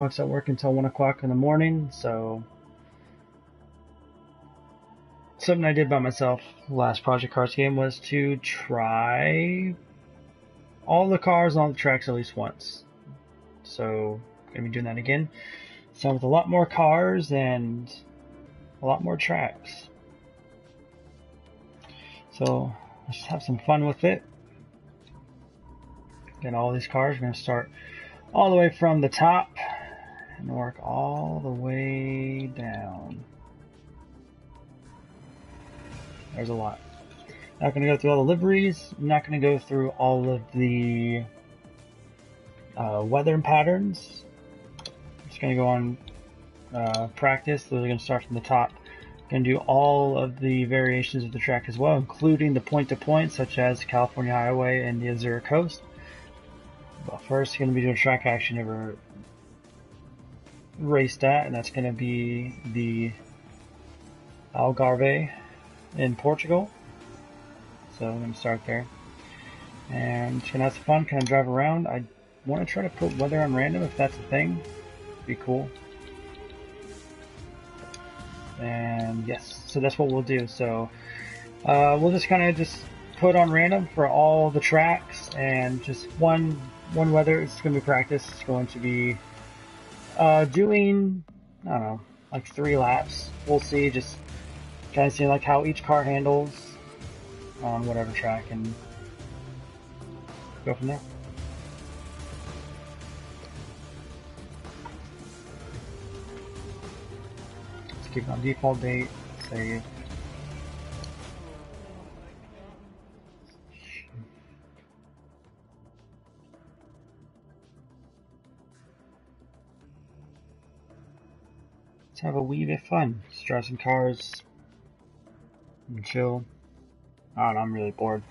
Clock's at work until 1 o'clock in the morning, so something I did by myself last Project Cars game was to try all the cars on the tracks at least once. So I'm gonna be doing that again. So with a lot more cars and a lot more tracks. So let's have some fun with it. Get all these cars. We're gonna start all the way from the top and work all the way down. There's a lot. Not going to go through all the liveries. I'm not going to go through all of the weather patterns. I'm just going to go on practice. Those are going to start from the top. Going to do all of the variations of the track as well, including the point-to-point, such as California Highway and the Azure Coast. But first, going to be doing track I actually never raced at, and that's going to be the Algarve in Portugal. So I'm going to start there. And just going to have some fun, kind of drive around. I want to try to put weather on random if that's a thing. Be cool. And yes, so that's what we'll do. So we'll just kind of just put on random for all the tracks, and just one weather. It's going to be practice. It's going to be doing, I don't know, like 3 laps. We'll see, just kind of see like how each car handles on whatever track and go from there. Let's keep it on default date, save. Let's have a wee bit of fun. Just drive some cars and chill. I don't know, I'm really bored.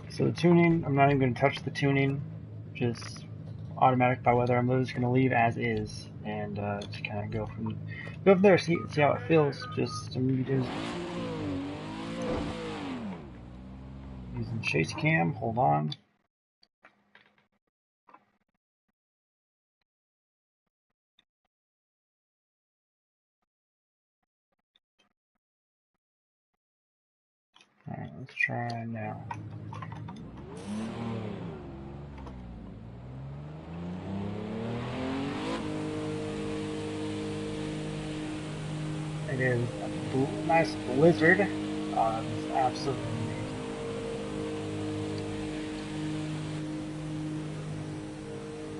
So the tuning, I'm not even going to touch the tuning, just automatic by weather. I'm just going to leave as is, and just kind of go from there, see how it feels. Just using chase cam. Hold on. All right, let's try now. It is a nice blizzard. It's absolutely amazing.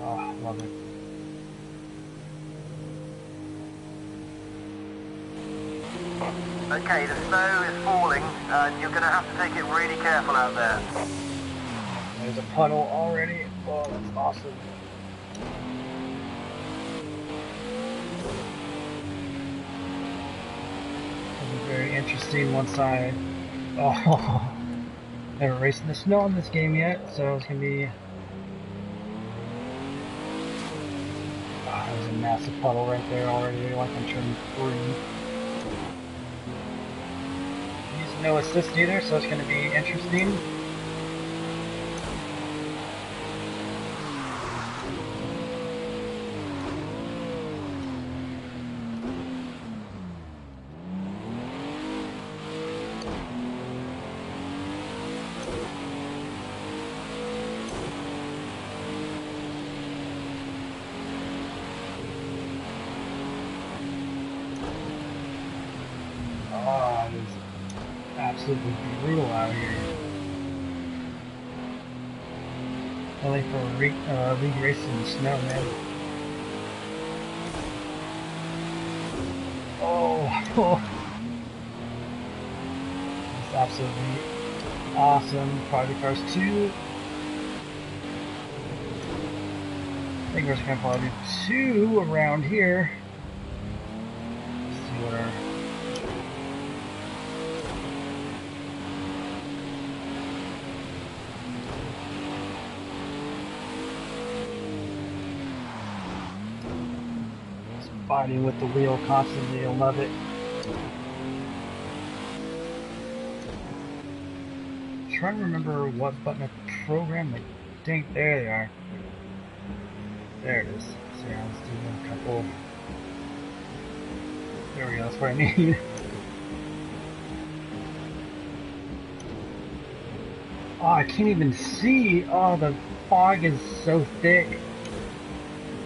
Oh, I love it. Okay, the snow is falling, and you're going to have to take it really careful out there. There's a puddle already. Oh, that's awesome. Very interesting once I never raced in the snow in this game yet, so it's gonna be there's a massive puddle right there already, like I'm turning 3. Using no assist either, so it's gonna be interesting. Oh, it is absolutely brutal out here. Only for a league race in the snow, man. Oh, it's absolutely awesome. Project Cars 2. I think we're just gonna probably do 2 around here. Let's see what our Fighting with the wheel constantly, you'll love it. I'm trying to remember what button I programmed. I think there they are. There it is. So yeah, let's do a couple. There we go, that's what I need. Oh, I can't even see. Oh, the fog is so thick.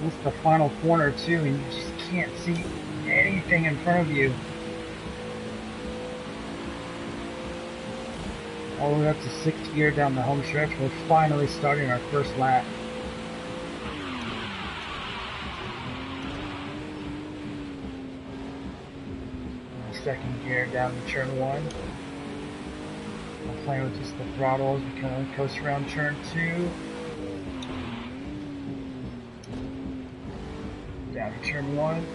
This is the final corner too, and you just can't see anything in front of you. All the way up to 6th gear down the home stretch. We're finally starting our first lap. Second gear down to turn 1. I'm playing with just the throttle as we kind of coast around turn 2. Down to turn 1.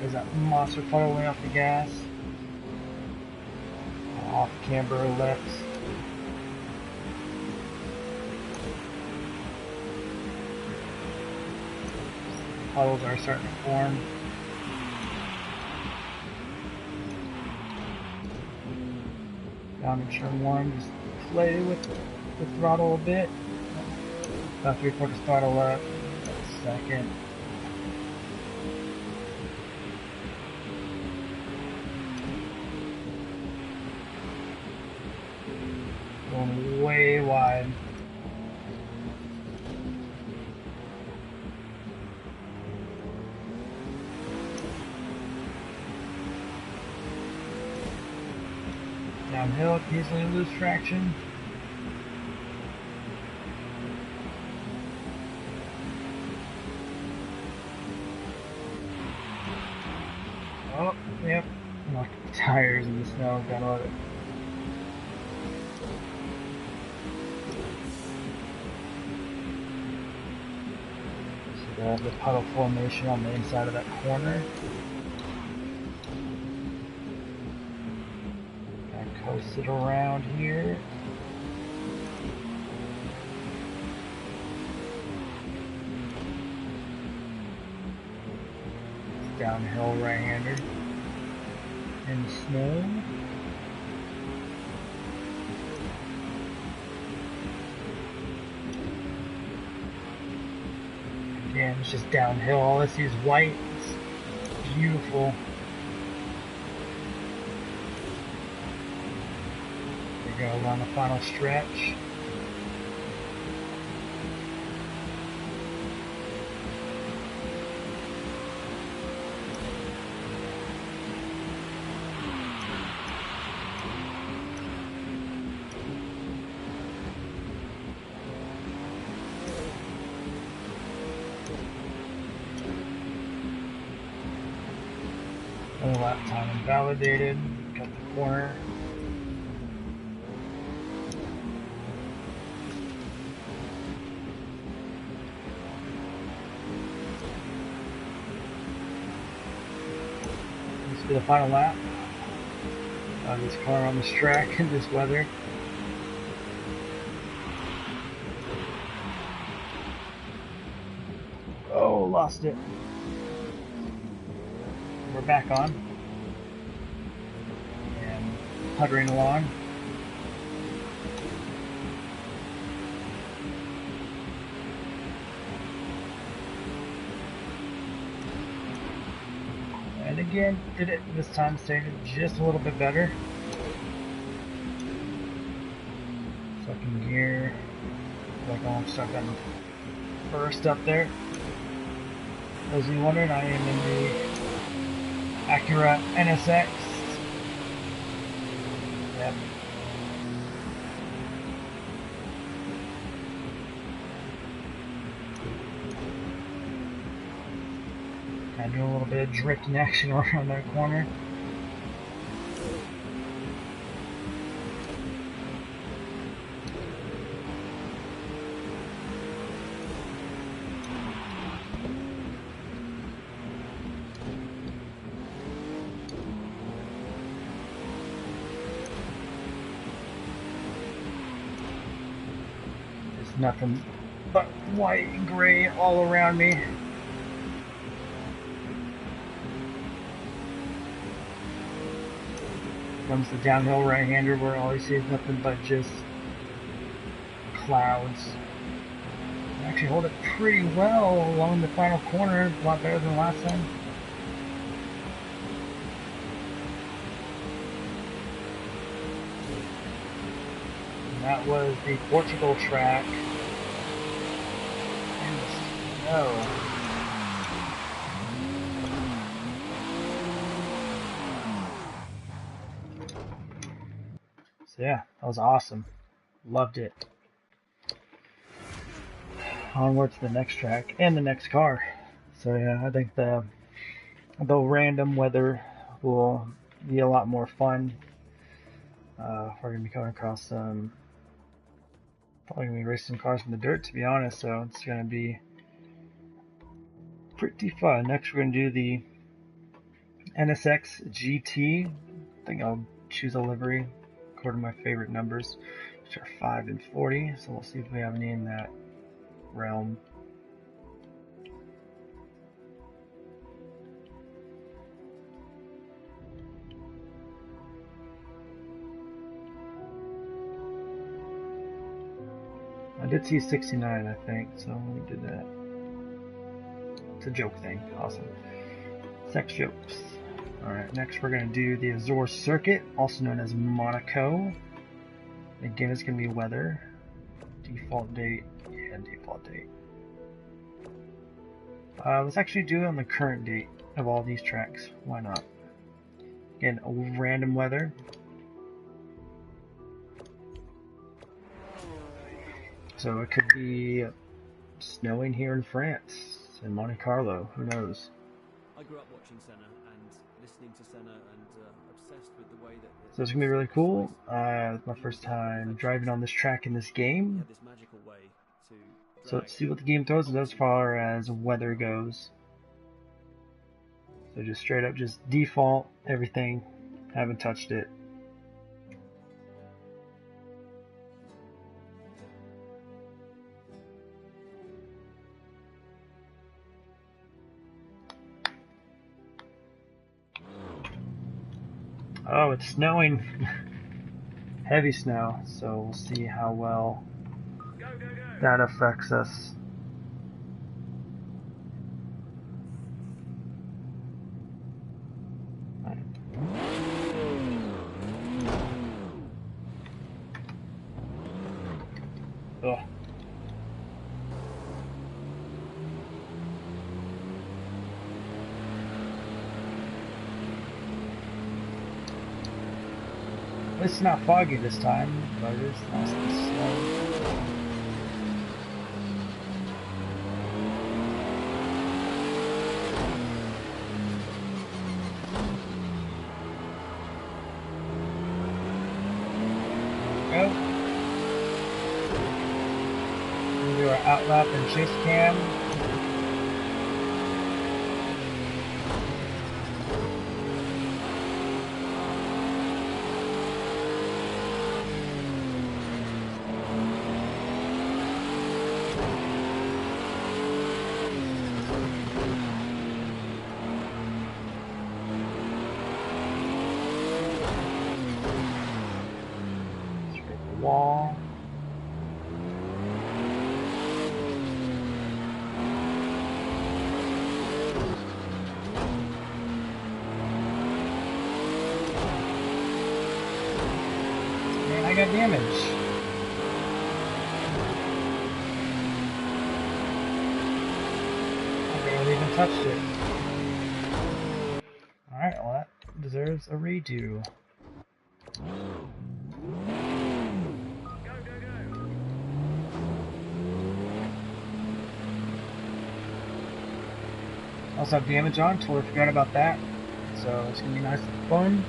There's that monster puddle laying off the gas. Off camber left. Puddles are starting to form. Down to turn 1, just play with the throttle a bit. About 3/4 throttle up. Second. Going way wide. Downhill, easily lose traction. Oh, yep. Knocked the tires in the snow, gotta love it. The puddle formation on the inside of that corner. And coast it around here. Downhill right-hander in the snow. Again, it's just downhill. All I see is white. It's beautiful. There we go, on the final stretch. Lap time invalidated. Cut the corner. This will be the final lap. This car on this track in this weather. Oh, lost it. We're back on. And puttering along. And again, did it this time, stayed just a little bit better. Second gear. Like I'm stuck on first up there. As you wondered, I am in the Acura NSX. Yep. Kind of doing a little bit of drifting action around that corner. Nothing but white and gray all around me. comes the downhill right-hander where all you see is nothing but just clouds. I actually hold it pretty well along the final corner, a lot better than last time. And that was the Portugal track. In the snow. So yeah, that was awesome. Loved it. Onward to the next track and the next car. So yeah, I think the random weather will be a lot more fun. We're gonna be coming across some, probably gonna be racing cars in the dirt, to be honest. So it's gonna be pretty fun. Next, we're gonna do the NSX GT. I think I'll choose a livery according to my favorite numbers, which are 5 and 40. So we'll see if we have any in that realm. I did see 69, I think, so we did that. It's a joke thing. Awesome. Sex jokes. Alright, next we're going to do the Azores Circuit, also known as Monaco. Again, it's going to be weather. Default date. Yeah, default date. Let's actually do it on the current date of all these tracks. Why not? Again, random weather. So it could be snowing here in France, in Monte Carlo. Who knows? I grew up watching Senna and listening to Senna and obsessed with the way that. So it's gonna be really cool. It's my first time driving on this track in this game. This magical way to. So let's see what the game throws us as far as weather goes. So just straight up, just default everything. Haven't touched it. Oh, it's snowing. Heavy snow, so we'll see how well that affects us. Ugh. It's not foggy this time, but it is nice and slow. Go. We'll do our outlap and chase cam. Wall. Man, I got damage. I barely even touched it. Alright, well that deserves a redo. Also have damage on, totally forgot about that. So it's gonna be nice and fun.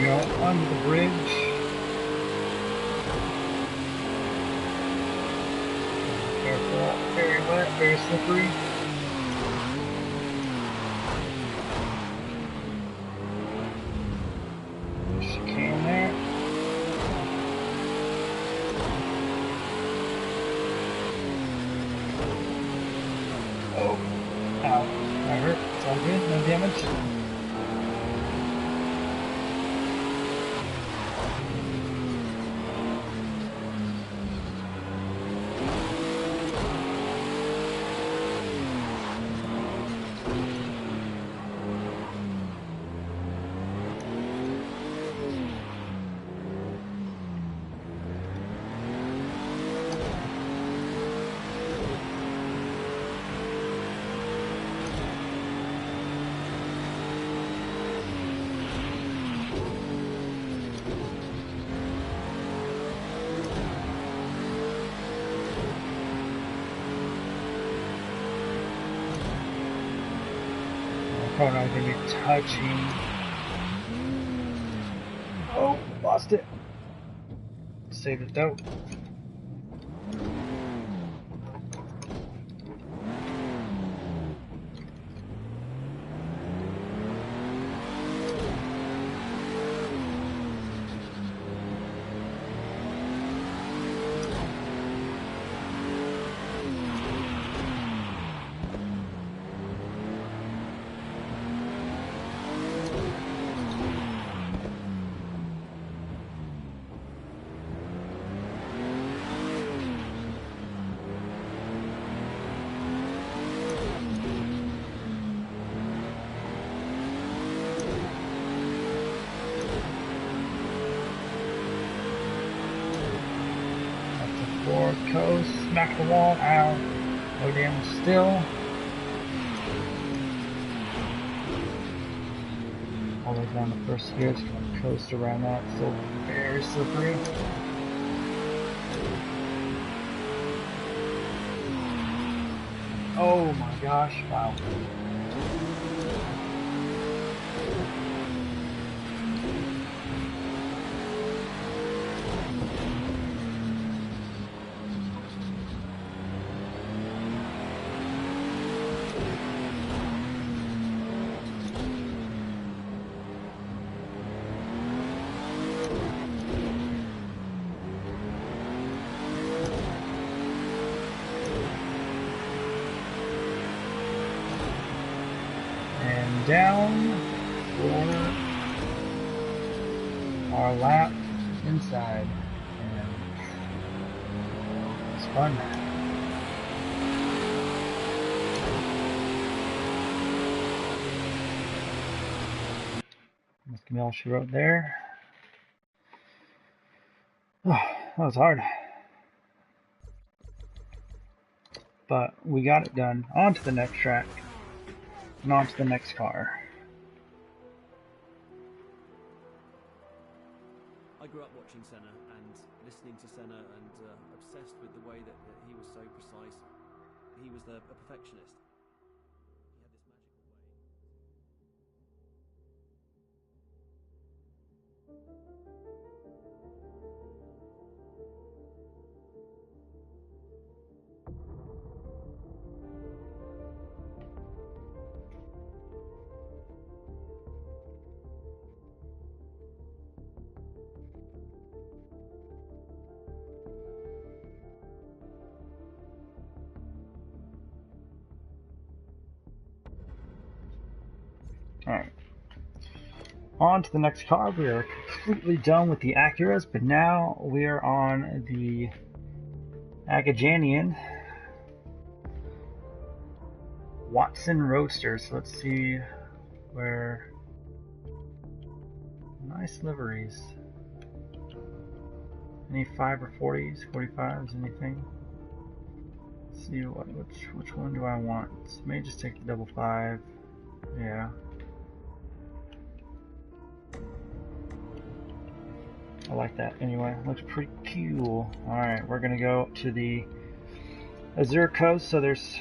go under the bridge. Careful, very wet, very slippery. Chicane there. Oh, ow, that hurt. It's all good, no damage. Probably not going to be touching. Oh, lost it. Saved it though. Forward coast, smack the wall, ow. No damage still. All the way down the first gear, just going to coast around that. Still very slippery. Oh my gosh, wow. Down for our lap inside, and it's fun. That's all she wrote there. Oh, that was hard, but we got it done. On to the next track. And on to the next car. I grew up watching Senna and listening to Senna and obsessed with the way that he was so precise. He was a perfectionist. He had this magical Alright. On to the next car. We are completely done with the Acuras, but now we are on the Agajanian Watson Roadster. So let's see where. Nice liveries. Any 5 or 40s, 45s, anything? Let's see which one do I want? May just take the double 5. Yeah. I like that anyway. Looks pretty cool. Alright, we're gonna go to the Azure Coast. So there's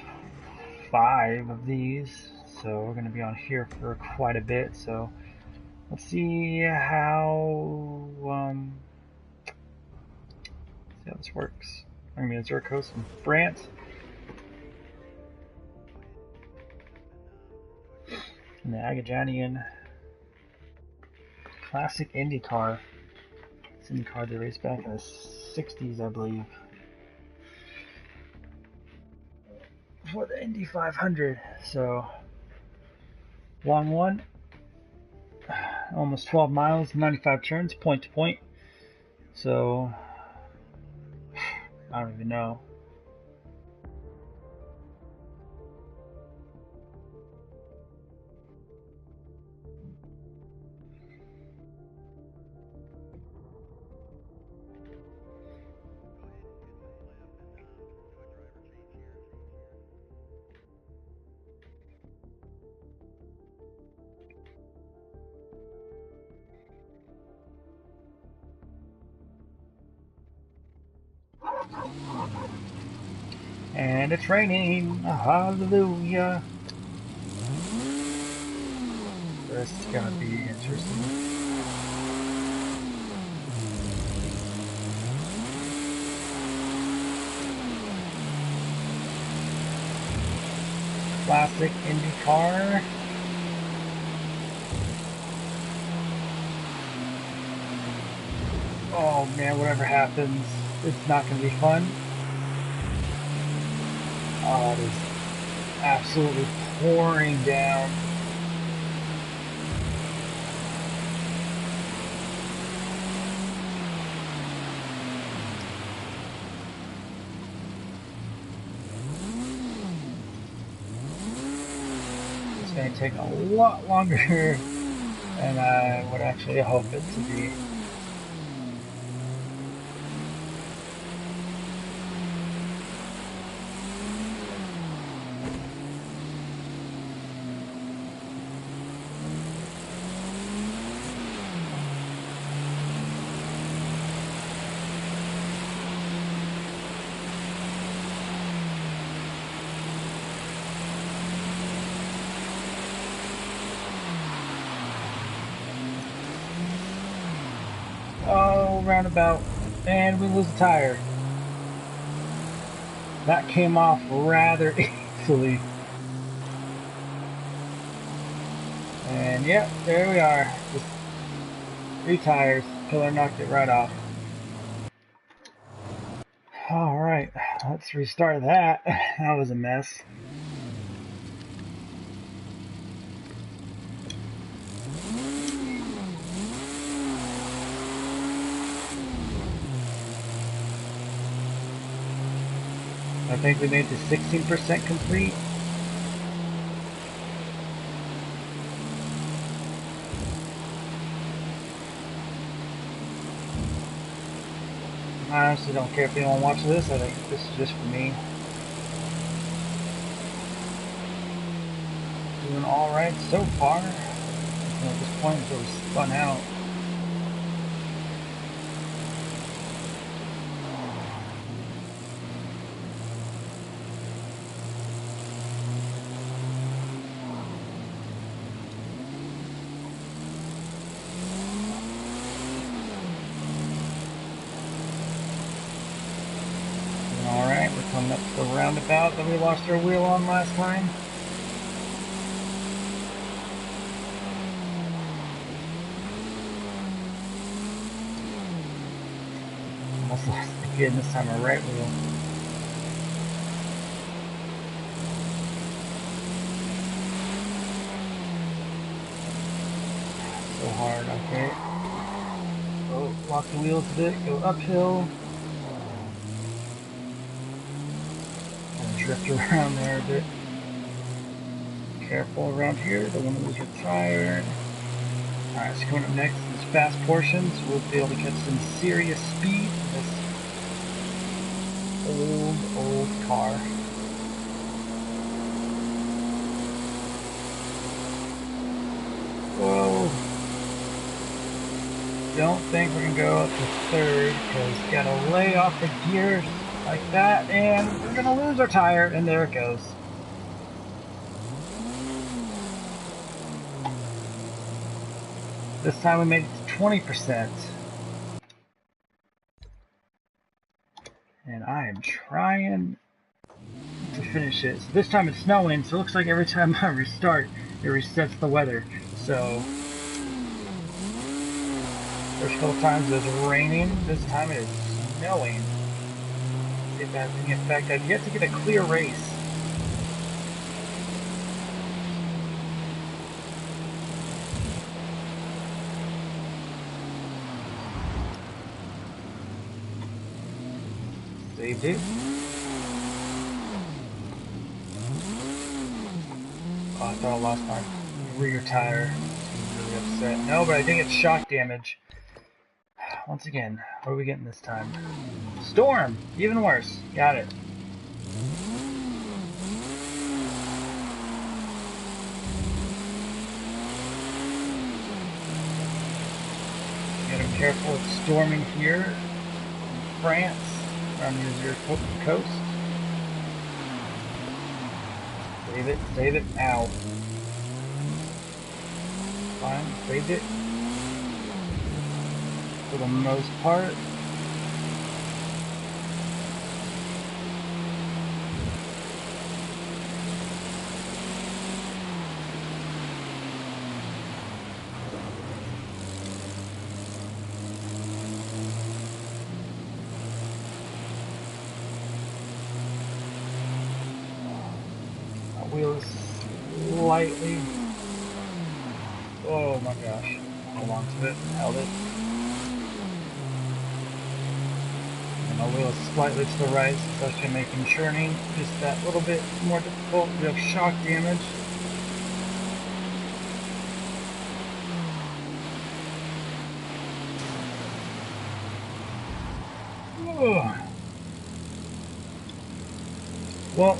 5 of these. So we're gonna be on here for quite a bit. So Let's see how this works. I mean, Zurkos in France. And the Agajanian Classic IndyCar. It's IndyCar they raced back in the 60s, I believe. For the Indy 500. So, long one. Almost 12 miles, 95 turns, point to point. So, I don't even know. And it's raining. Hallelujah. This is gonna be interesting. Classic IndyCar. Oh man, whatever happens, it's not gonna be fun. Oh, it is absolutely pouring down. It's going to take a lot longer than I would actually hope it to be. Oh, roundabout, and we lose a tire. That came off rather easily. And yep, there we are. Just 3 tires. Killer knocked it right off. Alright, let's restart that. That was a mess. I think we made the 16% complete. I honestly don't care if anyone watches this. I think this is just for me. Doing alright so far. At this point, until we spun out. Alright, we're coming up to the roundabout that we lost our wheel on last time. Almost lost it again, this time our right wheel. So hard, okay. Oh, lock the wheels a bit, go uphill. Drift around there a bit. Careful around here, don't want to lose your tire. Alright, so coming up next, these fast portions, we'll be able to catch some serious speed in this old car. Whoa! Don't think we're gonna go up to third, because you gotta lay off the gears like that, and we're gonna lose our tire, and there it goes. This time we made it to 20%. And I am trying to finish it. So this time it's snowing, so it looks like every time I restart, it resets the weather. So, first couple times it was raining, this time it is snowing. Let's see if that has any effect. I've yet to get a clear race. Saved it. Oh, I thought I lost my rear tire. I'm really upset. No, but I did get shock damage. Once again, what are we getting this time? Storm! Even worse. Got it. Gotta be careful, it's storming here in France, around the Azure coast. Save it, save it. Ow. Fine, saved it. For the most part. Wheel is slightly. Oh my gosh. Hold on to it. Held it. And my wheel is slightly to the right, so it's actually making churning just that little bit more difficult. We have shock damage. Ugh. Well,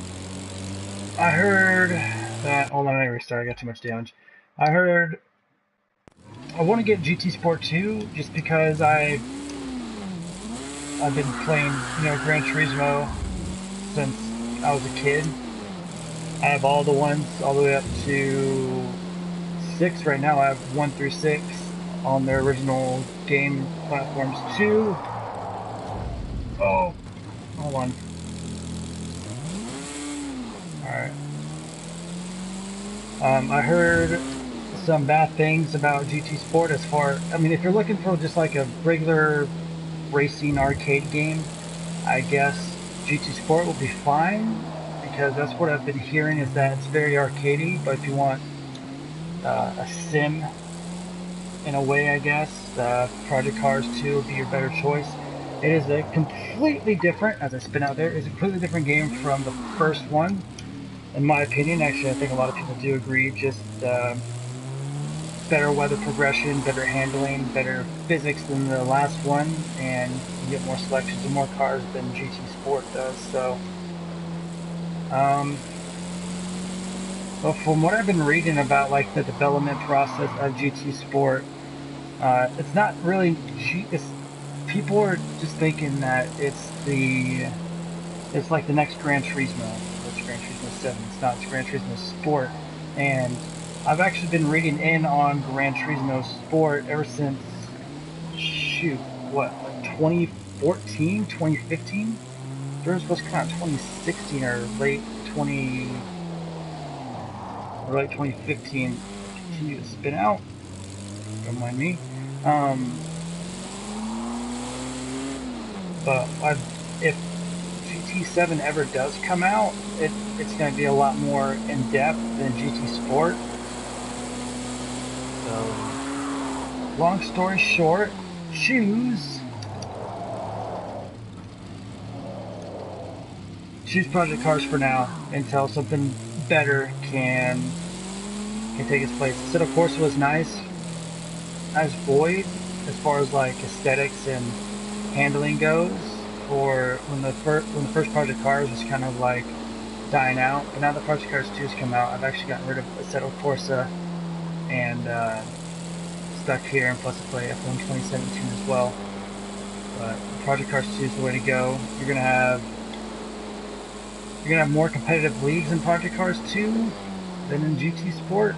I heard that. Hold on, let me restart. I got too much damage. I heard I want to get GT Sport 2 just because I've been playing, Gran Turismo since I was a kid. I have all the ones all the way up to 6 right now. I have 1 through 6 on their original game platforms. 2. Oh, hold on. Alright. I heard some bad things about GT Sport as far, I mean, if you're looking for just like a regular racing arcade game, I guess GT Sport will be fine, because that's what I've been hearing, is that it's very arcadey. But if you want a sim in a way, I guess Project Cars 2 would be your better choice. It is a completely different, as I spin out there, it's a completely different game from the first one, in my opinion. Actually, I think a lot of people do agree. Just better weather progression, better handling, better physics than the last one, and you get more selections and more cars than GT Sport does. So, well, from what I've been reading about, like, the development process of GT Sport, it's not really people are just thinking that it's like the next Gran Turismo. It's Gran Turismo 7. It's not. It's Gran Turismo Sport. And I've actually been reading in on Gran Turismo Sport ever since, shoot, what, like 2014, 2015? They were supposed to come out in 2016 or late 2015. Continue to spin out. Don't mind me. But if GT7 ever does come out, it's going to be a lot more in depth than GT Sport. So, long story short, choose Project Cars for now until something better can take its place. Assetto Corsa was nice as Void as far as like aesthetics and handling goes, for when the first Project Cars was kind of like dying out. But now that Project Cars 2 has come out, I've actually gotten rid of Assetto Corsa and stuck here, and plus I play F1 2017 as well. But Project Cars 2 is the way to go. You're gonna have more competitive leagues in Project Cars 2 than in GT Sport.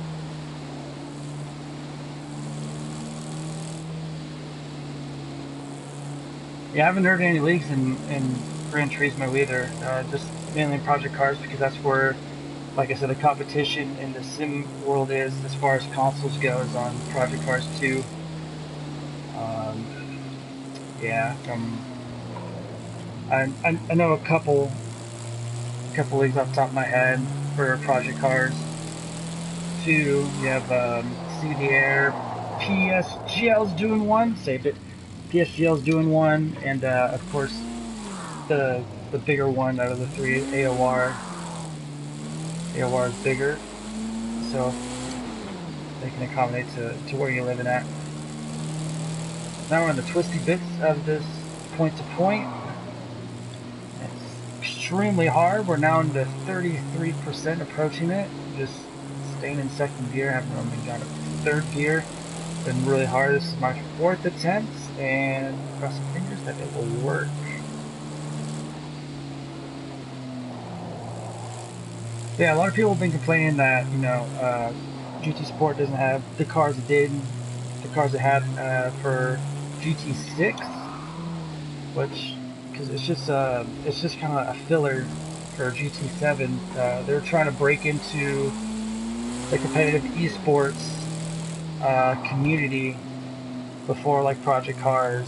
Yeah, I haven't heard any leagues in Gran Turismo either. Just mainly in Project Cars because that's where, like I said, the competition in the sim world is as far as consoles goes on Project Cars 2. Um, yeah, I know a couple leagues off the top of my head for Project Cars 2. You have See the Air, PSGL's doing one. Saved it. PSGL's doing one, and of course the bigger one out of the three, AOR. AOR is bigger, so they can accommodate to where you're living at. Now we're in the twisty bits of this point to point. It's extremely hard. We're now into 33% approaching it. Just staying in second gear. Haven't really got a third gear. Been really hard. This is my fourth attempt, and cross some fingers that it will work. Yeah, a lot of people have been complaining that GT Sport doesn't have the cars it did, the cars it had for GT6, which because it's just kind of a filler for GT7. They're trying to break into the competitive esports community before like Project Cars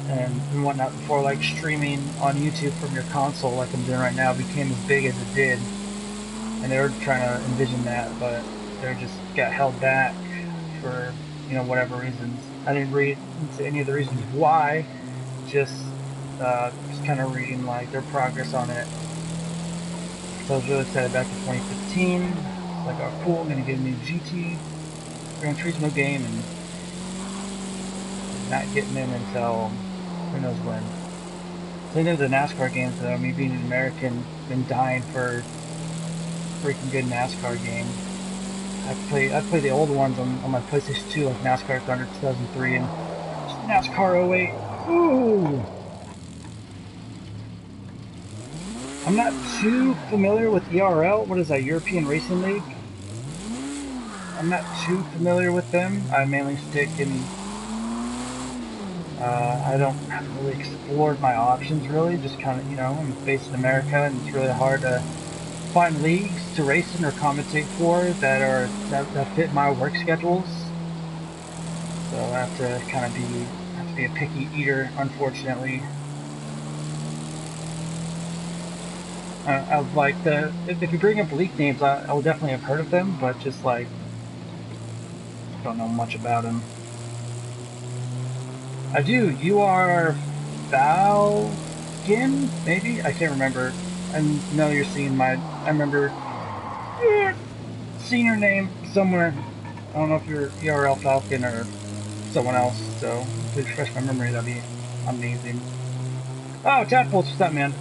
and whatnot, before like streaming on YouTube from your console like I'm doing right now became as big as it did. And they were trying to envision that, but they just got held back for whatever reasons. I didn't read into any of the reasons why, just kind of reading like their progress on it. So I was really excited back in 2015. It's like, oh cool, I'm gonna get a new GT Gran Turismo game, and not getting in until who knows when. Same thing with the NASCAR games though. Me being an American, been dying for a freaking good NASCAR game. I play the old ones on my PlayStation 2, like NASCAR Thunder 2003 and NASCAR 08. Ooh! I'm not too familiar with ERL. What is that, European Racing League? I'm not too familiar with them. I mainly stick in... I haven't really explored my options really. Just kind of, I'm based in America and it's really hard to find leagues to race in or commentate for that fit my work schedules. So I have to kind of be a picky eater, unfortunately. I like if you bring up league names, I will definitely have heard of them, but just like don't know much about them. I do. You are Falcon, maybe? I can't remember. I know you're seeing I remember seeing your name somewhere. I don't know if you're ERL Falcon or someone else, so if you refresh my memory, that'd be amazing. Oh, Tadpoles, what's up, man?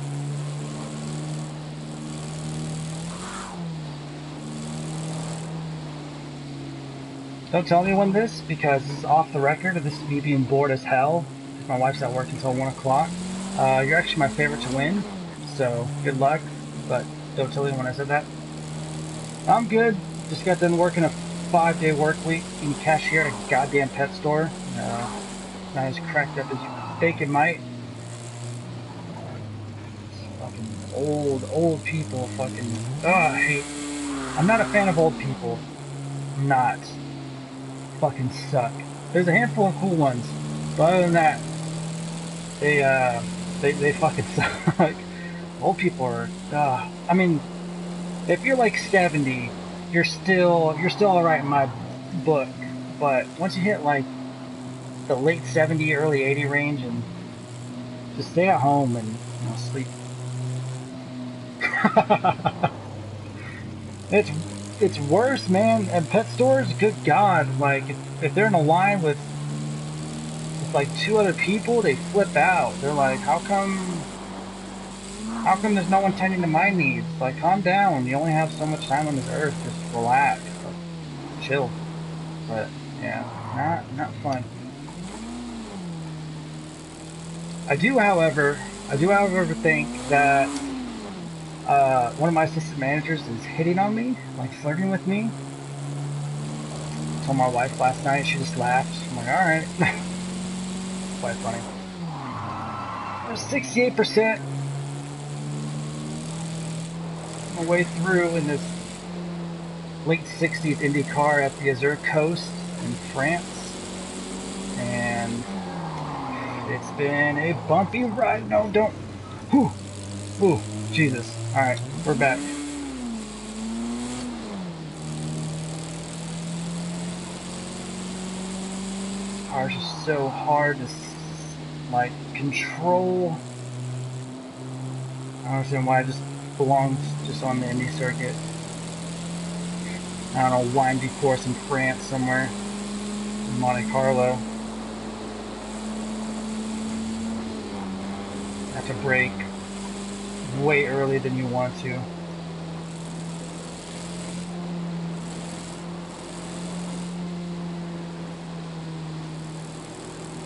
Don't tell anyone this because this is off the record and this is me being bored as hell because my wife's at work until 1 o'clock. You're actually my favorite to win, so good luck, but don't tell anyone I said that. I'm good. Just got done working a 5-day work week being cashier at a goddamn pet store. Not as cracked up as you think it might. Fucking old people fucking... I hate... I'm not a fan of old people. I'm not. Fucking suck. There's a handful of cool ones, but other than that, they fucking suck. Old people are, I mean, if you're like 70, you're still alright in my book, but once you hit like the late 70, early 80 range, and just stay at home and sleep. It's worse, man. At pet stores, good God, like if they're in a line with like 2 other people, they flip out. They're like, how come there's no one tending to my needs? Like, calm down. You only have so much time on this earth. Just relax, like, chill. But yeah, not fun. I do, however, think that one of my assistant managers is hitting on me, like flirting with me. I told my wife last night, she just laughed. I'm like, alright. Quite funny. 68% my way through in this late 60s Indy car at the Azure Coast in France, and it's been a bumpy ride. No, don't. Whew. Ooh, Jesus. Alright, we're back. Cars are so hard to like control. I don't understand why it just belongs just on the Indy circuit. I don't know, windy course in France somewhere, in Monte Carlo. Have to brake way early than you want to.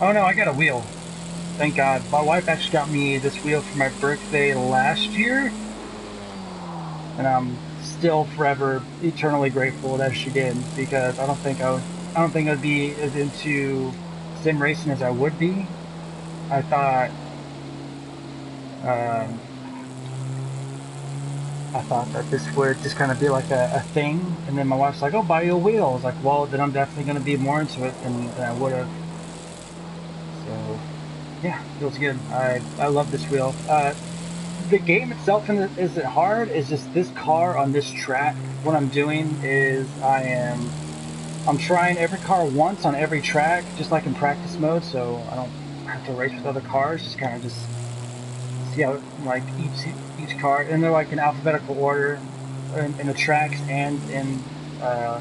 Oh no, I got a wheel. Thank God. My wife actually got me this wheel for my birthday last year, and I'm still forever eternally grateful that she did, because I don't think I'd be as into sim racing as I would be. I thought that this would just kind of be like a thing, and then my wife's like, "Oh, buy you a wheel." I was like, "Well, then I'm definitely going to be more into it than I would have." So, yeah, feels good. I love this wheel. The game itself isn't hard. It's just this car on this track. What I'm doing is I'm trying every car once on every track, just like in practice mode, so I don't have to race with other cars. Just kind of just see how like each car, and they're like in alphabetical order in the tracks and in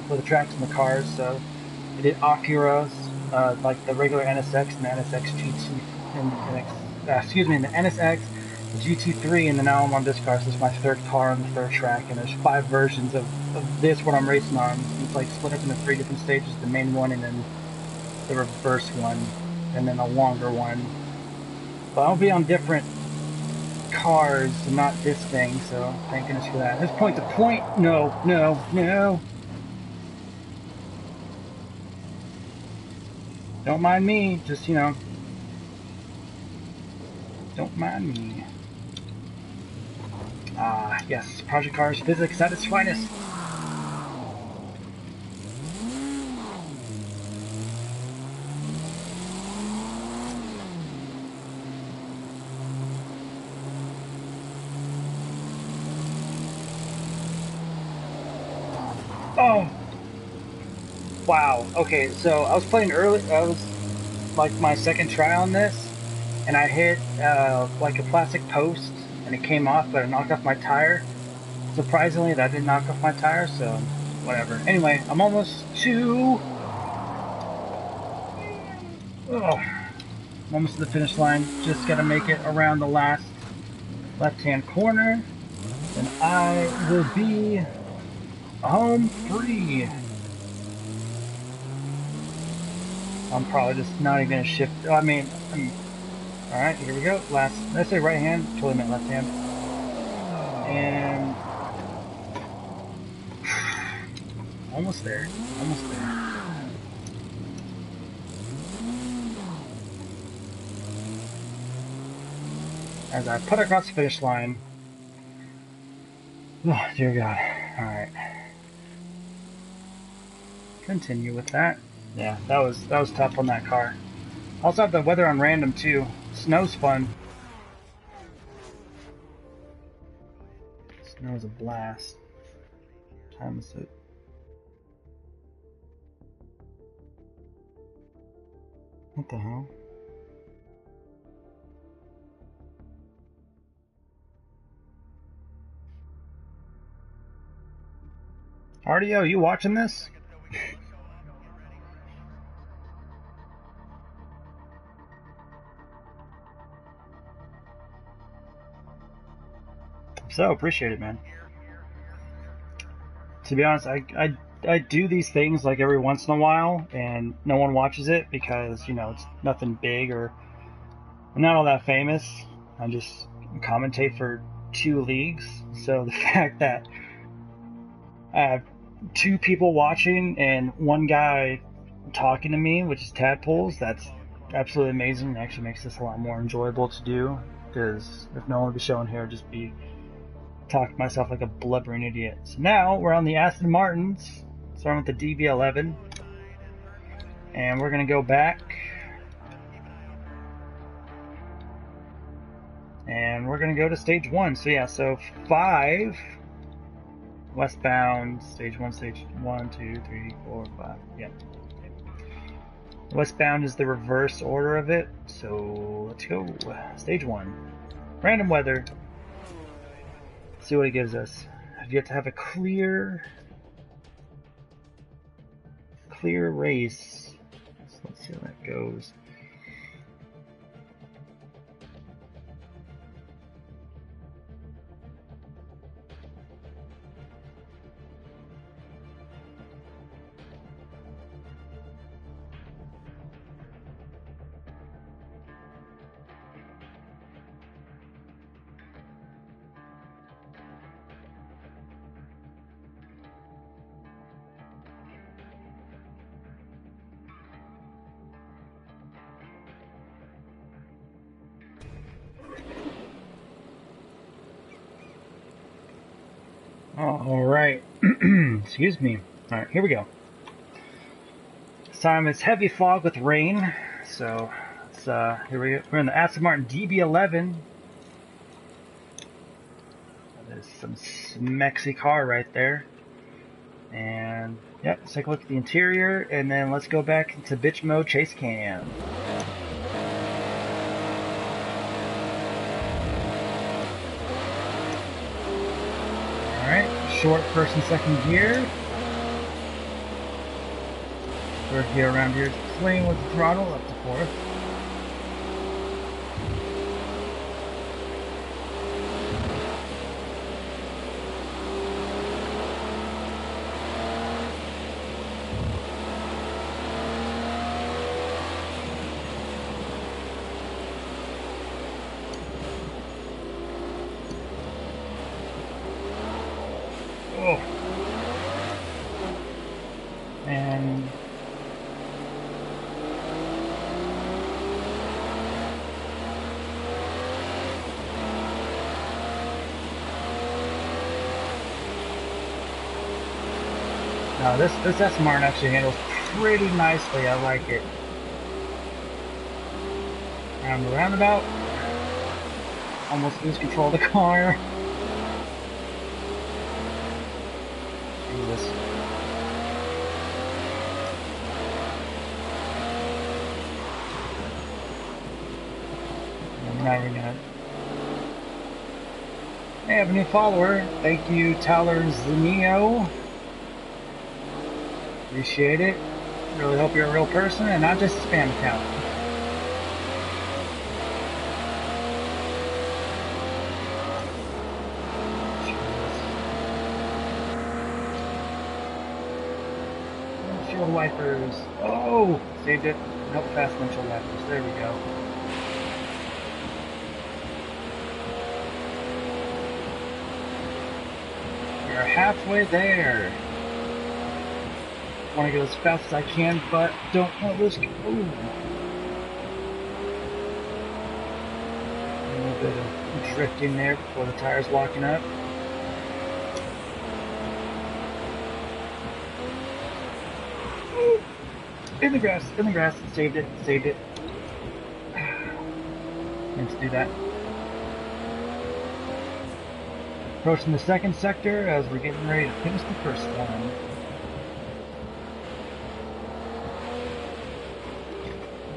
for the tracks and the cars. So I did Acuras, like the regular NSX and the NSX GT, and excuse me, and the NSX, the GT3, and then now I'm on this car. So this is my third car on the third track, and there's 5 versions of this what I'm racing on. It's like split up into 3 different stages: the main one, and then the reverse one, and then a longer one. But I'll be on different cars and not this thing, so thank goodness for that. This point to point, no, no, no. Don't mind me, just, you know, don't mind me. Ah, yes, Project Cars physics at its finest. Oh! Wow, okay, so I was playing early, I was like my second try on this, and I hit like a plastic post, and it came off, but it knocked off my tire. Surprisingly, that didn't knock off my tire, so whatever. Anyway, I'm almost to... Oh, I'm almost to the finish line. Just gotta make it around the last left-hand corner, and I will be home free. I'm probably just not even gonna shift. I mean, all right, here we go. Last, let's say right hand, totally meant left hand, and almost there, almost there. As I put across the finish line. Oh, dear God. All right. Continue with that. Yeah, that was tough on that car. Also have the weather on random too. Snow's fun. Snow's a blast. What time is it? What the hell? RDO, you watching this? So appreciate it, man. To be honest, I do these things like every once in a while, and no one watches it because, you know, it's nothing big, or I'm not all that famous. I just commentate for 2 leagues, so the fact that I have 2 people watching and 1 guy talking to me, which is Tadpoles, absolutely amazing. It actually makes this a lot more enjoyable to do, because if no one would be showing here, I'd just be talking to myself like a blubbering idiot. So now we're on the Aston Martins, starting with the DB11, and we're going to go back, and we're going to go to stage 1. So yeah, so 5 westbound, stage 1, 2, 3, 4, 5, yeah. Westbound is the reverse order of it, so let's go. Stage 1. Random weather. Let's see what it gives us. I've yet to have a clear race. So let's see how that goes. Alright, excuse me. Alright, here we go. This time it's heavy fog with rain, so here we're in the Aston Martin DB11. That is some smexy car right there. And, yep, let's take a look at the interior, and then let's go back into bitch mode chase cam. Alright, short first and second gear. Third gear around here is playing with the throttle up to fourth. Oh. And now this Aston Martin actually handles pretty nicely. I like it. Around the roundabout, almost lose control of the car. Jesus. Now we're gonna. I have a new follower. Thank you, Tyler Zanio. Appreciate it. Really hope you're a real person and not just a spam account. Windshield wipers. Oh! Saved it. Nope, fast windshield wipers. There we go. We're halfway there. Want to go as fast as I can, but don't want to risk. Ooh. A little bit of drifting there before the tire's locking up. Ooh. In the grass, saved it. Meant to do that. Approaching the second sector as we're getting ready to finish the first one.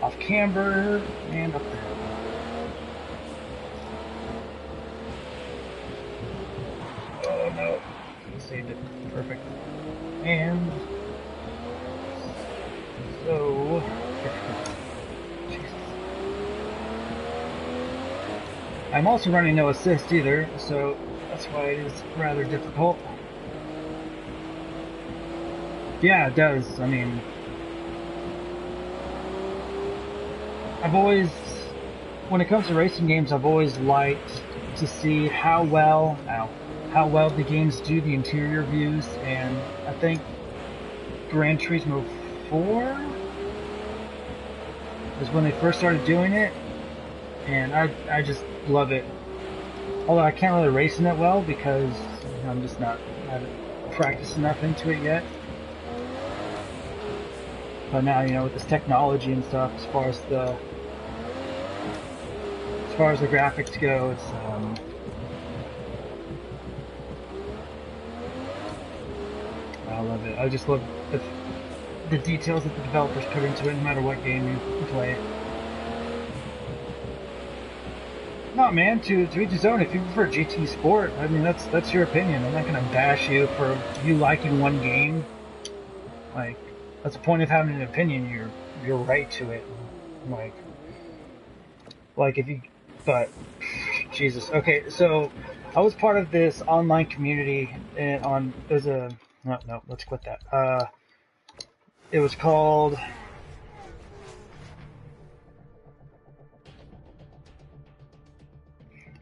Off camber and up the hill. Oh no, saved it. Perfect. And so, Jesus. I'm also running no assist either, so that's why it is rather difficult. Yeah, it does. I mean, I've always, when it comes to racing games, I've always liked to see how well the games do the interior views, and I think Gran Turismo 4 was when they first started doing it, and I just love it. Although I can't really race in it well because I'm just not, I haven't practiced enough into it yet. But now, with this technology and stuff, as far as the graphics go, it's I love it. I just love the details that the developers put into it, no matter what game you play. No, man, to each his own. If you prefer GT Sport, I mean, that's your opinion. I'm not gonna bash you for you liking one game. Like, that's the point of having an opinion. You're right to it. Like if you, but Jesus. Okay, so I was part of this online community no, let's quit that. It was called.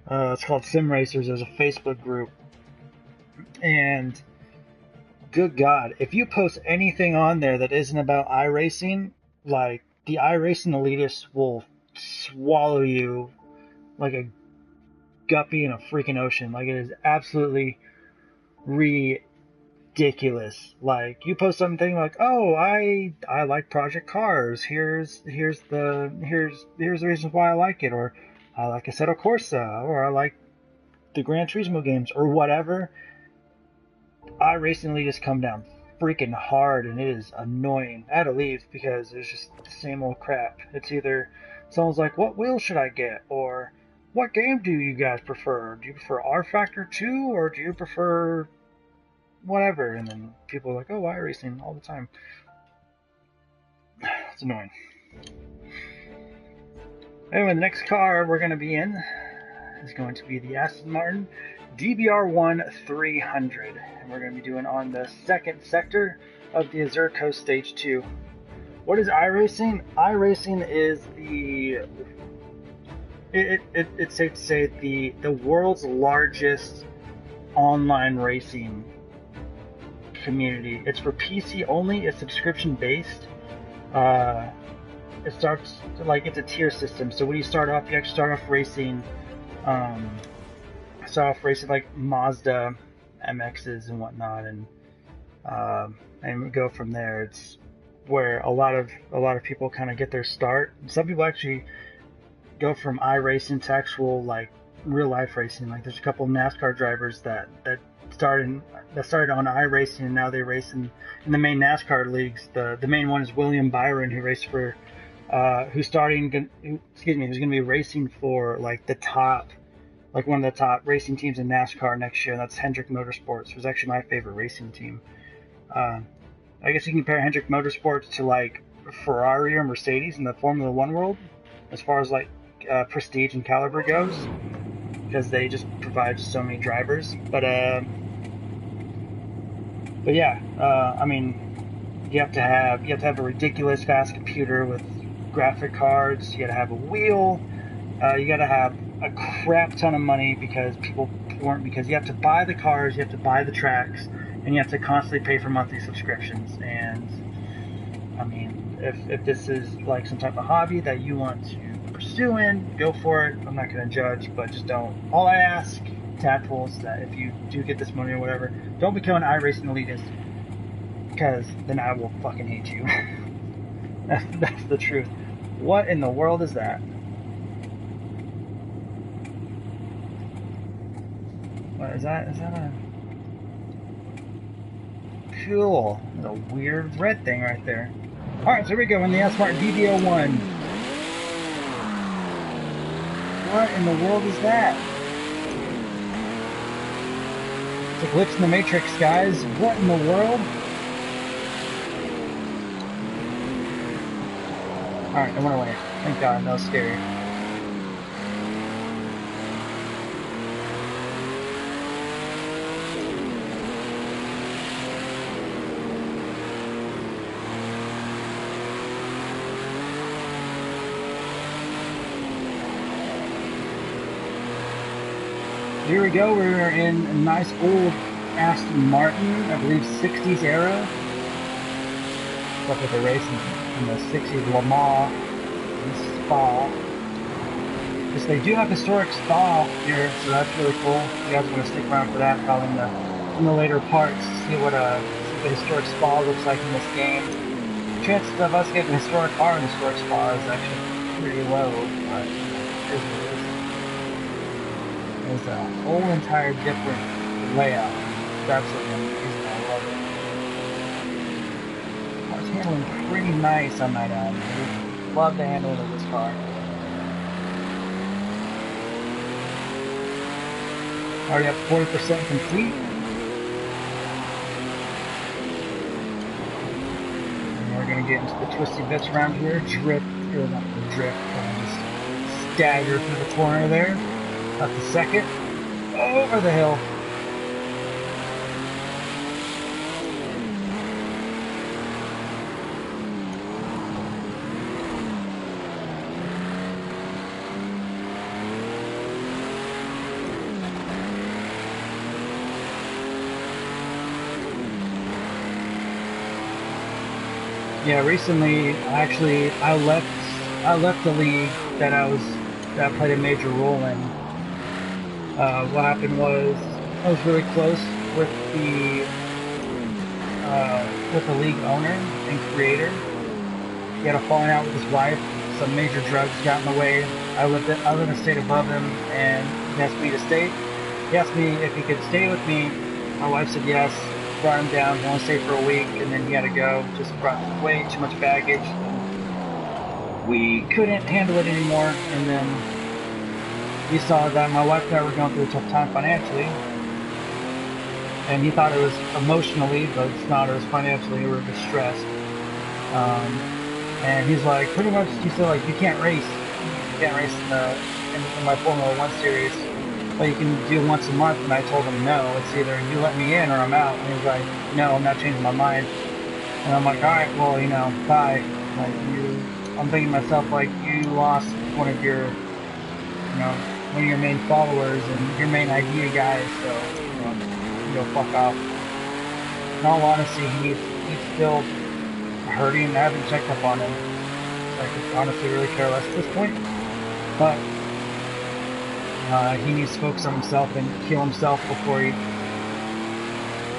It's called Sim Racers. There's a Facebook group, and good God, if you post anything on there that isn't about iRacing, like the iRacing elitists will swallow you like a guppy in a freaking ocean. Like, it is absolutely ridiculous. Like, you post something like, "Oh, I like Project Cars. Here's the reasons why I like it," or "I like Assetto Corsa," or "I like the Gran Turismo games," or whatever. iRacing elitists come down freaking hard, and it is annoying. I had to leave because it's just the same old crap. It's either someone's like, "What wheel should I get?" or "What game do you guys prefer? Do you prefer R Factor 2 or do you prefer whatever?" And then people are like, "Oh, iRacing," all the time. It's annoying. Anyway, the next car we're going to be in is going to be the Aston Martin DBR1 300, and we're going to be doing on the second sector of the Azure Coast Stage 2. What is iRacing? iRacing is it's safe to say the world's largest online racing community. It's for PC only. It's subscription based. It starts it's a tier system. So when you start off, you actually start off racing like Mazda MXs and whatnot, and we go from there. It's where a lot of people kind of get their start. Some people actually go from iRacing to actual like real life racing. Like, there's a couple of NASCAR drivers that started on iRacing, and now they race in the main NASCAR leagues. The main one is William Byron, who raced for who's going to be racing for like one of the top racing teams in NASCAR next year, and that's Hendrick Motorsports, who's actually my favorite racing team. I guess you can compare Hendrick Motorsports to like Ferrari or Mercedes in the Formula One world, as far as like prestige and caliber goes, because they just provide so many drivers. But yeah, I mean, you have to have a ridiculous fast computer with graphic cards. You got to have a wheel. You got to have a crap ton of money because you have to buy the cars, you have to buy the tracks, and you have to constantly pay for monthly subscriptions. And I mean, if this is like some type of hobby that you want to pursue go for it. I'm not going to judge, but just don't. All I ask, Tadpoles, is that if you do get this money or whatever, don't become an iRacing elitist, because then I will fucking hate you. That's the truth. What in the world is that? What is that? Is that a... Cool. There's a weird red thing right there. Alright, so here we go in the Aston Martin DBO1. What in the world is that? It's a glitch in the Matrix, guys. What in the world? Alright, I went away. Thank God, that was scary. Here we go, we're in a nice old Aston Martin, I believe 60s era. Stuff with the race in the 60s, Le Mans, Spa. Because they do have historic Spa here, so that's really cool. You guys want to stick around for that, probably in the later parts, see what the historic Spa looks like in this game. Chances of us getting a historic car in the historic Spa is actually pretty low, but it is what it is. It's a whole entire different layout. It's absolutely amazing. I love it. Car's handling pretty nice, I might add. Love the handling of this car. Already up 40% complete. And we're going to get into the twisty bits around here. Drift, or not the drift, just stagger through the corner there. Up the second. Over the hill. Yeah, recently, actually, I left the league that I played a major role in. What happened was I was really close with the league owner and creator. He had a falling out with his wife. Some major drugs got in the way. I live in a state above him, and he asked me to stay. He asked me if he could stay with me. My wife said yes. Brought him down. He only stayed for a week, and then he had to go. Just brought way too much baggage. We couldn't handle it anymore, and then we saw that my wife and I were going through a tough time financially, and he thought it was emotionally, but it's not. It was financially. We were distressed, and he's like, pretty much, he said, like, you can't race in my Formula 1 series. But you can do once a month, and I told him no, it's either you let me in or I'm out. And he's like, no, I'm not changing my mind. And I'm like, alright, well, you know, bye. Like, I'm thinking to myself, like, you lost one of your main followers and your main idea guys, so, you go fuck off. In all honesty, he's still hurting. I haven't checked up on him. So I could honestly really care less at this point. But he needs to focus on himself and heal himself before he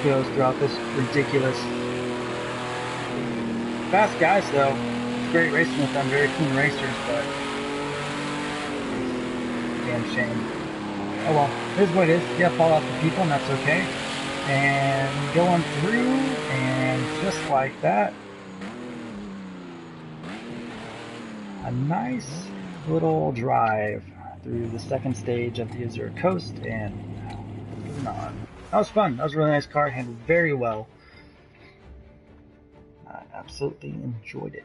goes throughout this ridiculous. Fast guys, though. It's great racing with them. Very clean racers, but damn shame. Oh well, it is what it is. Yeah, fall out for people, and that's okay. And going through, and just like that, a nice little drive through the second stage of the Azure Coast, and moving on. That was fun. That was a really nice car. Handled very well. I absolutely enjoyed it.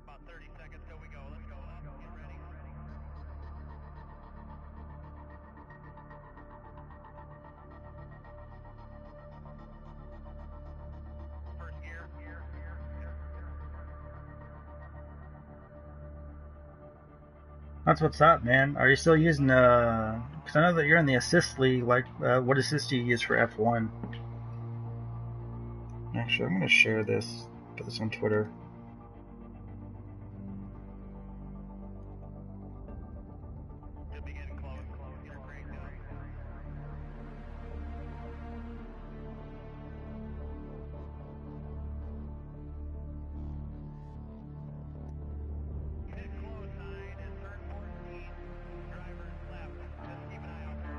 About 30 seconds till we go. Let's go up. Get ready. First gear. That's what's up, man. Are you still using because I know that you're in the assist league. Like, what assist do you use for F1? Actually, I'm gonna share this. Put this on Twitter. Should be getting close. You're great, guys. Pit close sign is turn 14. Driver's left. Just keep an eye out for it.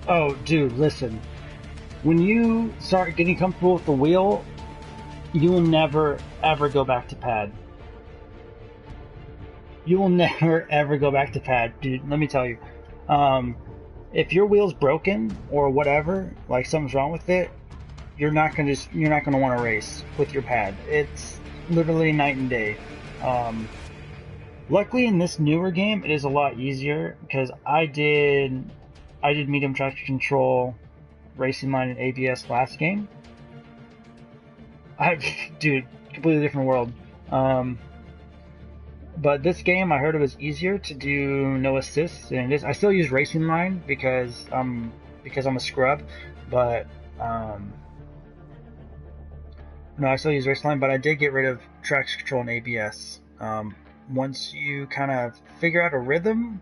Oh, dude, listen. when you start getting comfortable with the wheel, you will never ever go back to pad. You will never ever go back to pad, dude. Let me tell you. If your wheel's broken or whatever, like something's wrong with it, you're not gonna want to race with your pad. It's literally night and day. Luckily, in this newer game, it is a lot easier because I did medium traction control, racing line, and ABS last game. Dude, completely different world. But this game, I heard it was easier to do no assists, and I still use racing line because I'm a scrub, but no, I still use racing line, but I did get rid of traction control and ABS. Once you kind of figure out a rhythm,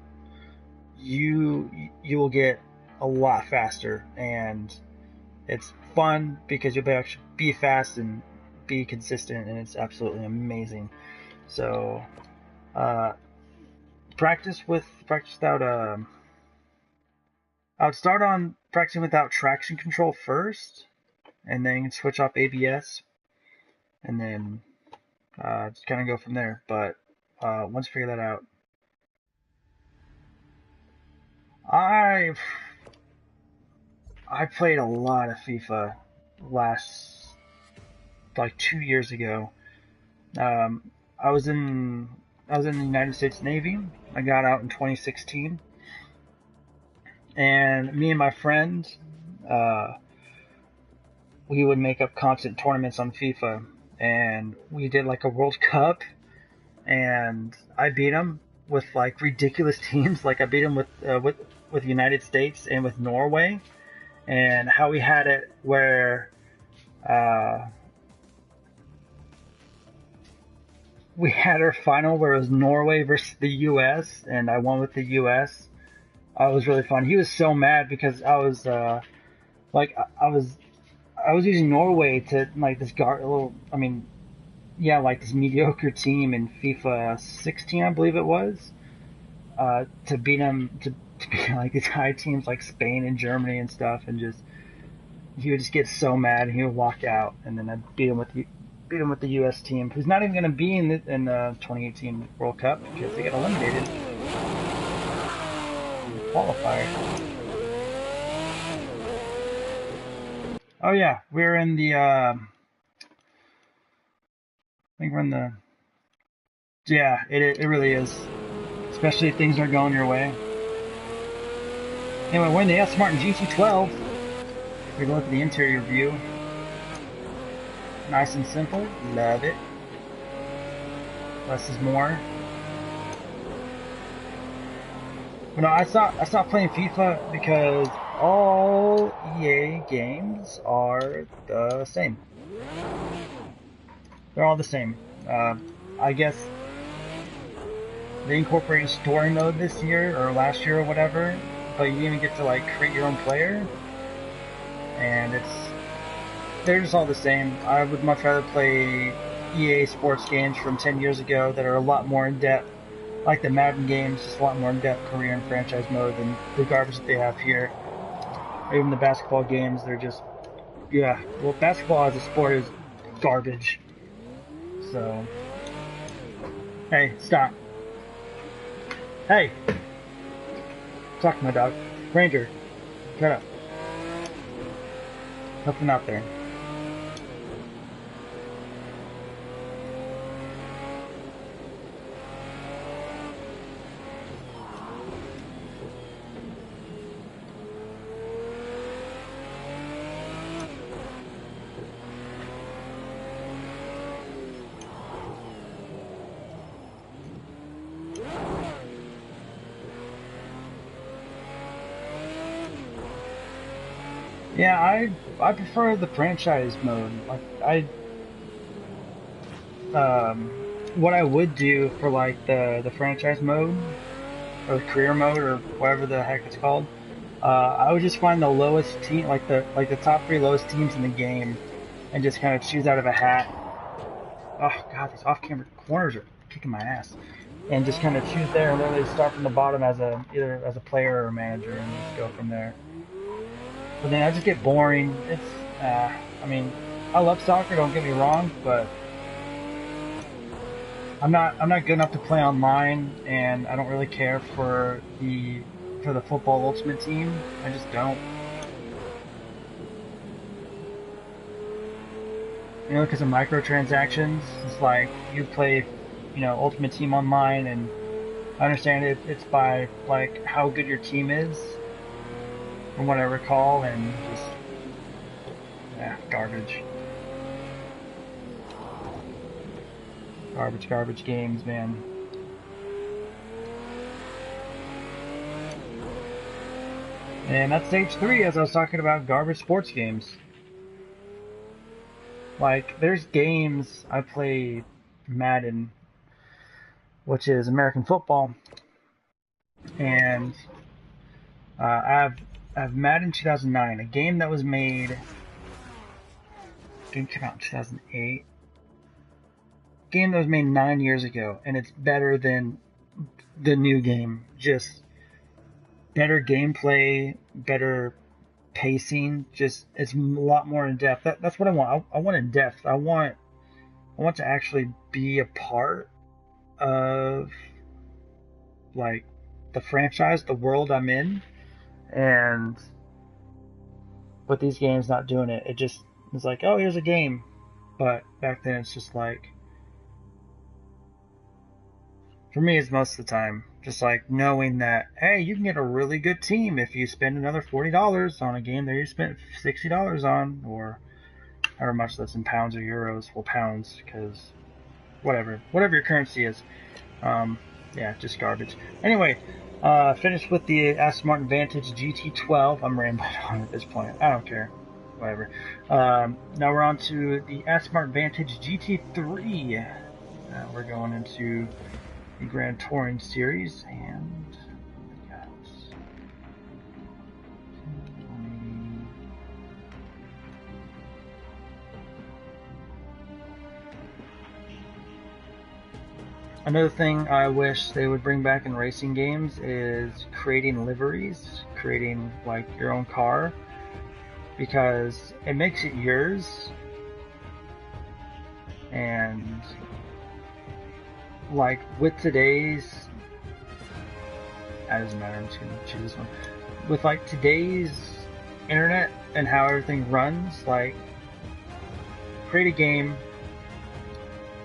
you will get a lot faster, and it's fun because you'll actually be fast and be consistent, and it's absolutely amazing. So practice without I would start on practicing without traction control first, and then switch off ABS, and then just kind of go from there. But once you figure that out, I played a lot of FIFA like 2 years ago. I was in the United States Navy. I got out in 2016, and me and my friend, we would make up constant tournaments on FIFA, and we did like a World Cup, and I beat him with like ridiculous teams. Like I beat him with the United States and with Norway, and how we had it where we had our final where it was Norway versus the U.S. and I won with the U.S. It was really fun. He was so mad because I was using Norway to like this this mediocre team in FIFA 16, I believe it was, to beat him to beat like these high teams like Spain and Germany and stuff, and he would just get so mad and he would walk out, and then I'd beat him with the U.S. team, who's not even going to be in the 2018 World Cup because they got eliminated in the qualifier. Oh yeah, we're in the. I think we're in the. Yeah, it really is, especially if things are going your way. Anyway, we're in the S Martin GT12. We look at the interior view. Nice and simple. Love it. Less is more. But no, I stopped playing FIFA because all EA games are the same. They're all the same. I guess they incorporated story mode this year or last year or whatever, but you even get to like create your own player, and they're just all the same. I would much rather play EA sports games from 10 years ago that are a lot more in depth, like the Madden games, just a lot more in depth career and franchise mode than the garbage that they have here. Or even the basketball games, they're just, yeah. Well, basketball as a sport is garbage. So, hey, stop. Hey! Talk to my dog. Ranger, shut up. Nothing out there. Yeah, I prefer the franchise mode. Like what I would do for like the franchise mode or career mode or whatever the heck it's called, I would just find the lowest team, like the top 3 lowest teams in the game, and just kind of choose out of a hat. Oh god, these off-camera corners are kicking my ass. And just kind of choose there and literally start from the bottom either as a player or a manager and just go from there. but then I just get boring. It's, I mean, I love soccer, don't get me wrong, but I'm not good enough to play online, and I don't really care for the football ultimate team. I just don't. You know, because of microtransactions, it's like you play, you know, ultimate team online, and I understand it's by like how good your team is, from what I recall, and just garbage. Garbage games, man. And that's stage 3, as I was talking about garbage sports games. Like, there's games I play Madden, which is American football, and I have Madden 2009, a game that was made. Game came out in 2008. Game that was made 9 years ago, and it's better than the new game. Just better gameplay, better pacing. Just it's a lot more in depth. That's what I want. I want in depth. I want to actually be a part of like the franchise, the world I'm in, and with these games not doing it, it's like, oh, here's a game. But back then it's just like, for me, it's most of the time just like knowing that, hey, you can get a really good team if you spend another $40 on a game that you spent $60 on, or however much that's in pounds or euros. Well, pounds, because whatever your currency is. Yeah, just garbage. Anyway, finished with the Aston Martin Vantage GT12. I'm rambling on at this point. I don't care. Whatever. Now we're on to the Aston Martin Vantage GT3. We're going into the Grand Touring Series, and we got another thing I wish they would bring back in racing games is creating liveries, creating like your own car, because it makes it yours. And like with today's, that doesn't matter, I'm just gonna choose this one. With like today's internet and how everything runs, like create a game,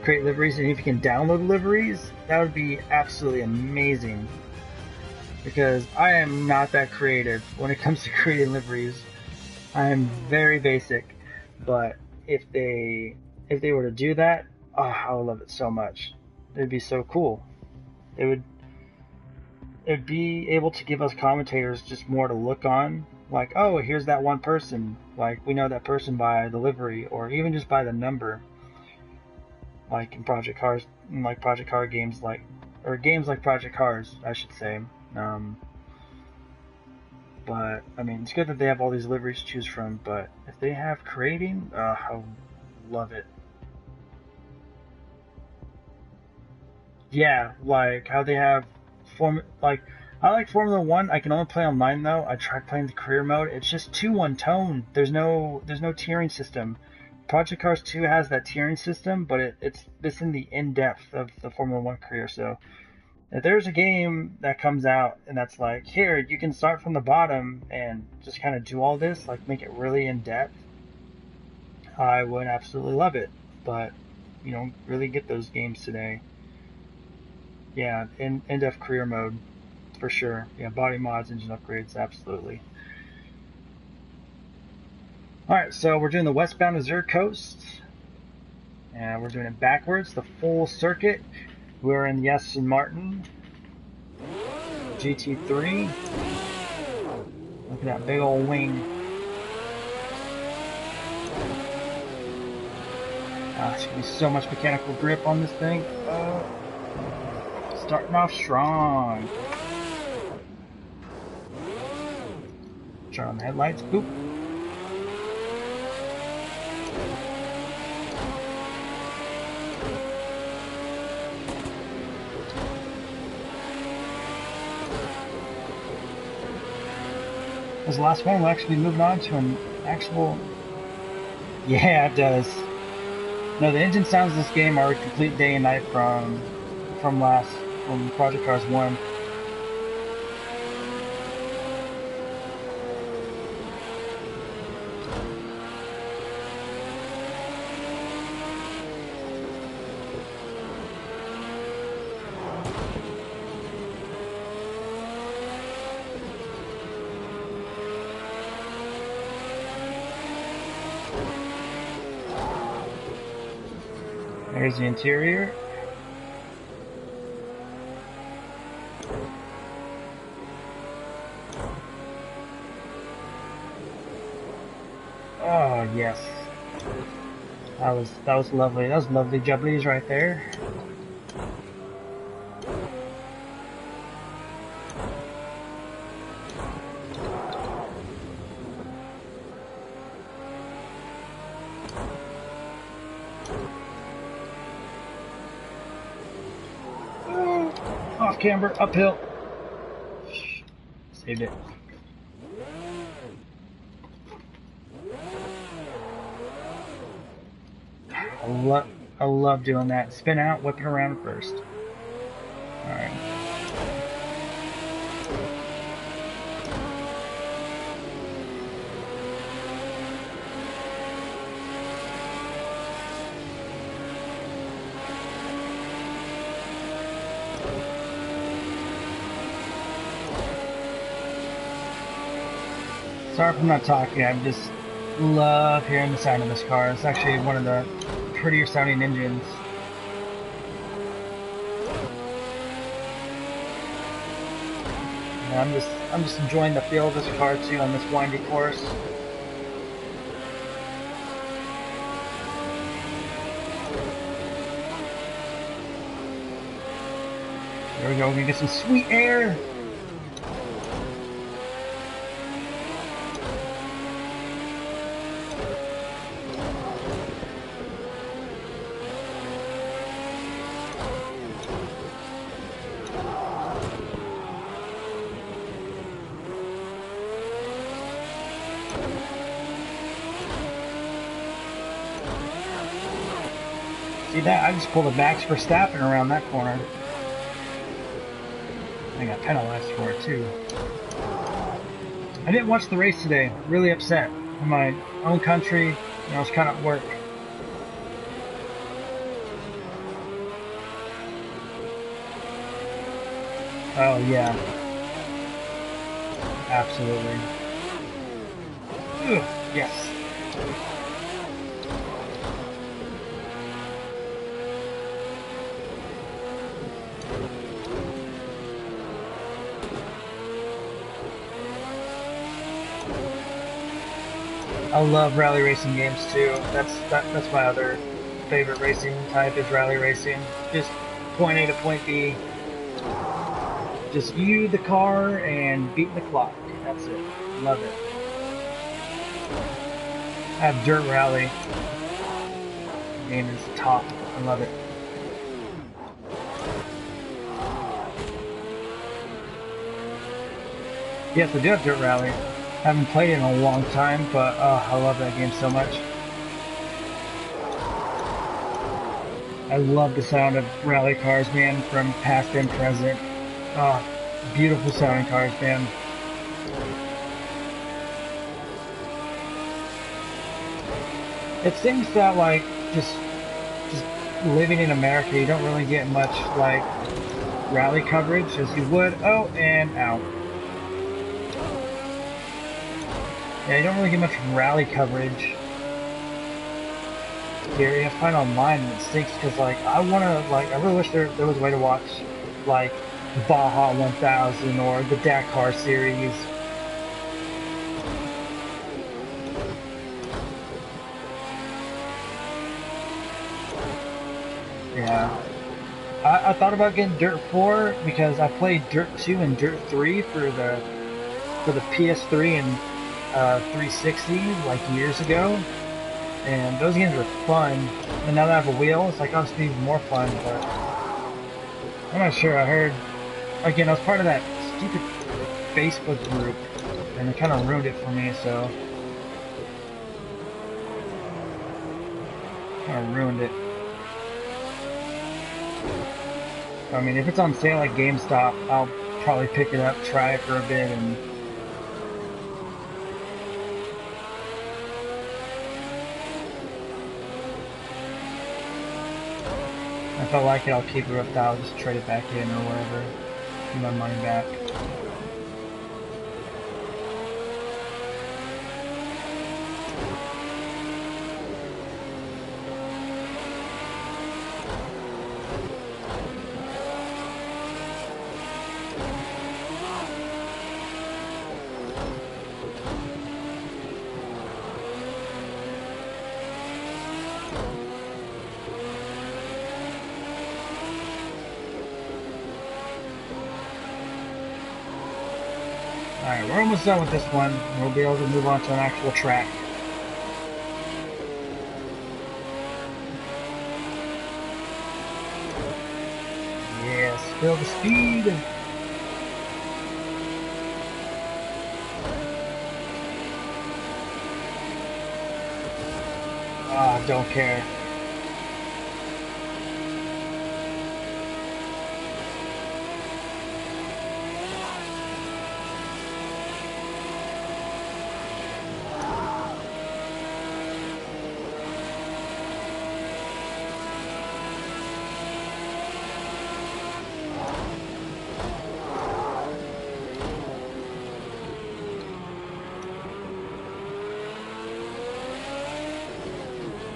create liveries, and if you can download liveries, that would be absolutely amazing. Because I am not that creative when it comes to creating liveries. I am very basic, but if they were to do that, oh, I would love it so much. It'd be so cool. It'd be able to give us commentators just more to look on. Like, oh, here's that one person. Like, we know that person by the livery, or even just by the number. Like in Project Cars, like Project Car games, or games like Project Cars, I should say. But I mean, it's good that they have all these liveries to choose from. But if they have creating, I love it. Yeah, like how they have I like Formula 1. I can only play online though. I tried playing the career mode. It's just too one tone. There's no tiering system. Project Cars 2 has that tiering system, but it's missing the in-depth of the Formula 1 career. So if there's a game that comes out and that's like, here, you can start from the bottom and just kind of do all this, like make it really in-depth, I would absolutely love it. But you don't really get those games today. Yeah, in-depth career mode, for sure. Yeah, body mods, engine upgrades, absolutely. Alright, so we're doing the westbound Missouri coast. And we're doing it backwards, the full circuit. We're in the Aston Martin GT3. Look at that big old wing. There's going to be so much mechanical grip on this thing. Starting off strong. Turn on the headlights. Boop. Because the last one will actually be moving on to an actual... Yeah, it does. No, the engine sounds of this game are a complete day and night from Project Cars 1. There's the interior. Oh yes, that was lovely. That was lovely jubblies right there. Off camber, uphill. Saved it. I love doing that. Spin out, whip it around first. Alright. Sorry if I'm not talking, I just love hearing the sound of this car. It's actually one of the prettier sounding engines. And I'm just enjoying the feel of this car too on this windy course. There we go, we're gonna get some sweet air. See that? I just pulled a Max Verstappen around that corner. I got penalized for it too. I didn't watch the race today. Really upset. In my own country, I was kind of at work. Oh yeah. Absolutely. Ugh, yes. I love rally racing games too. That's my other favorite racing type is rally racing. Just point A to point B. Just you, the car, and beat the clock. That's it. Love it. I have Dirt Rally. The game is top. I love it. Yes, I do have Dirt Rally. Haven't played it in a long time, but I love that game so much. I love the sound of rally cars, man, from past and present. Beautiful sounding cars, man. It seems that like just living in America, you don't really get much like rally coverage as you would. Oh, and out. Yeah, you don't really get much rally coverage here. You have to find online, and it stinks because, like, I really wish there was a way to watch, like, the Baja 1000 or the Dakar series. Yeah. I thought about getting Dirt 4 because I played Dirt 2 and Dirt 3 for the PS3 and 360 like years ago, and those games were fun. And now that I have a wheel, it's like obviously even more fun. But I'm not sure. I heard again, I was part of that stupid Facebook group and it kind of ruined it for me, so kind of ruined it. I mean, if it's on sale at GameStop, I'll probably pick it up, try it for a bit, and if I like it, I'll keep it. If not, I'll just trade it back in or whatever, get my money back. Alright, we're almost done with this one. We'll be able to move on to an actual track. Yes, feel the speed. Ah, don't care.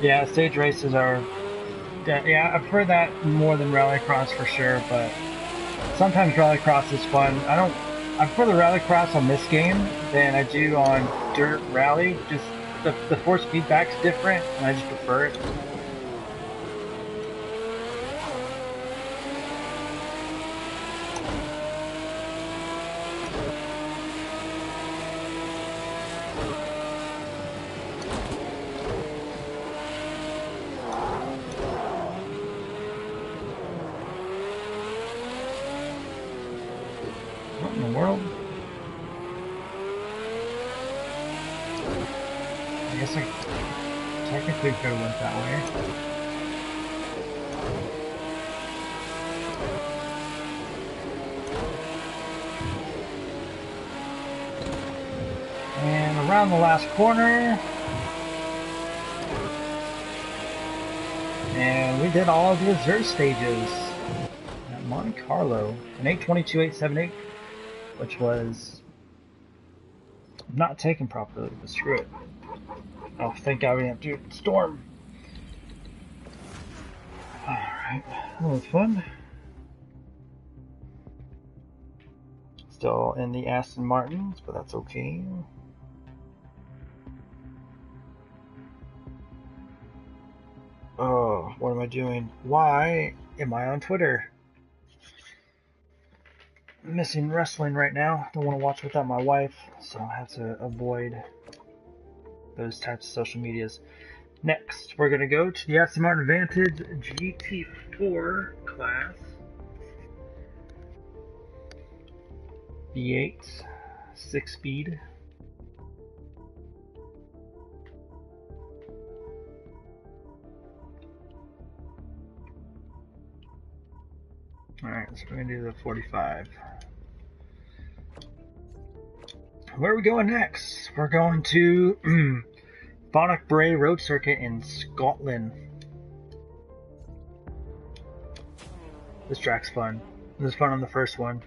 Yeah, stage races are. Yeah, I prefer that more than rallycross for sure, but sometimes rallycross is fun. I prefer the rallycross on this game than I do on Dirt Rally. Just the force feedback's different, and I just prefer it. What in the world? I guess I technically could have went that way. And around the last corner. And we did all of the reserve stages at Monte Carlo. An 822.878, which was not taken properly, but screw it. Oh, thank God we didn't do Storm. Alright, that was fun. Still in the Aston Martins, but that's okay. Oh, what am I doing? Why am I on Twitter? I'm missing wrestling right now. Don't want to watch without my wife, so I have to avoid those types of social medias. Next, we're going to go to the Aston Martin Vantage GT4 class. V8, 6-speed. Alright, so we're going to do the 45. Where are we going next? We're going to Bonnock Bray Road Circuit in Scotland. This track's fun. It was fun on the first one.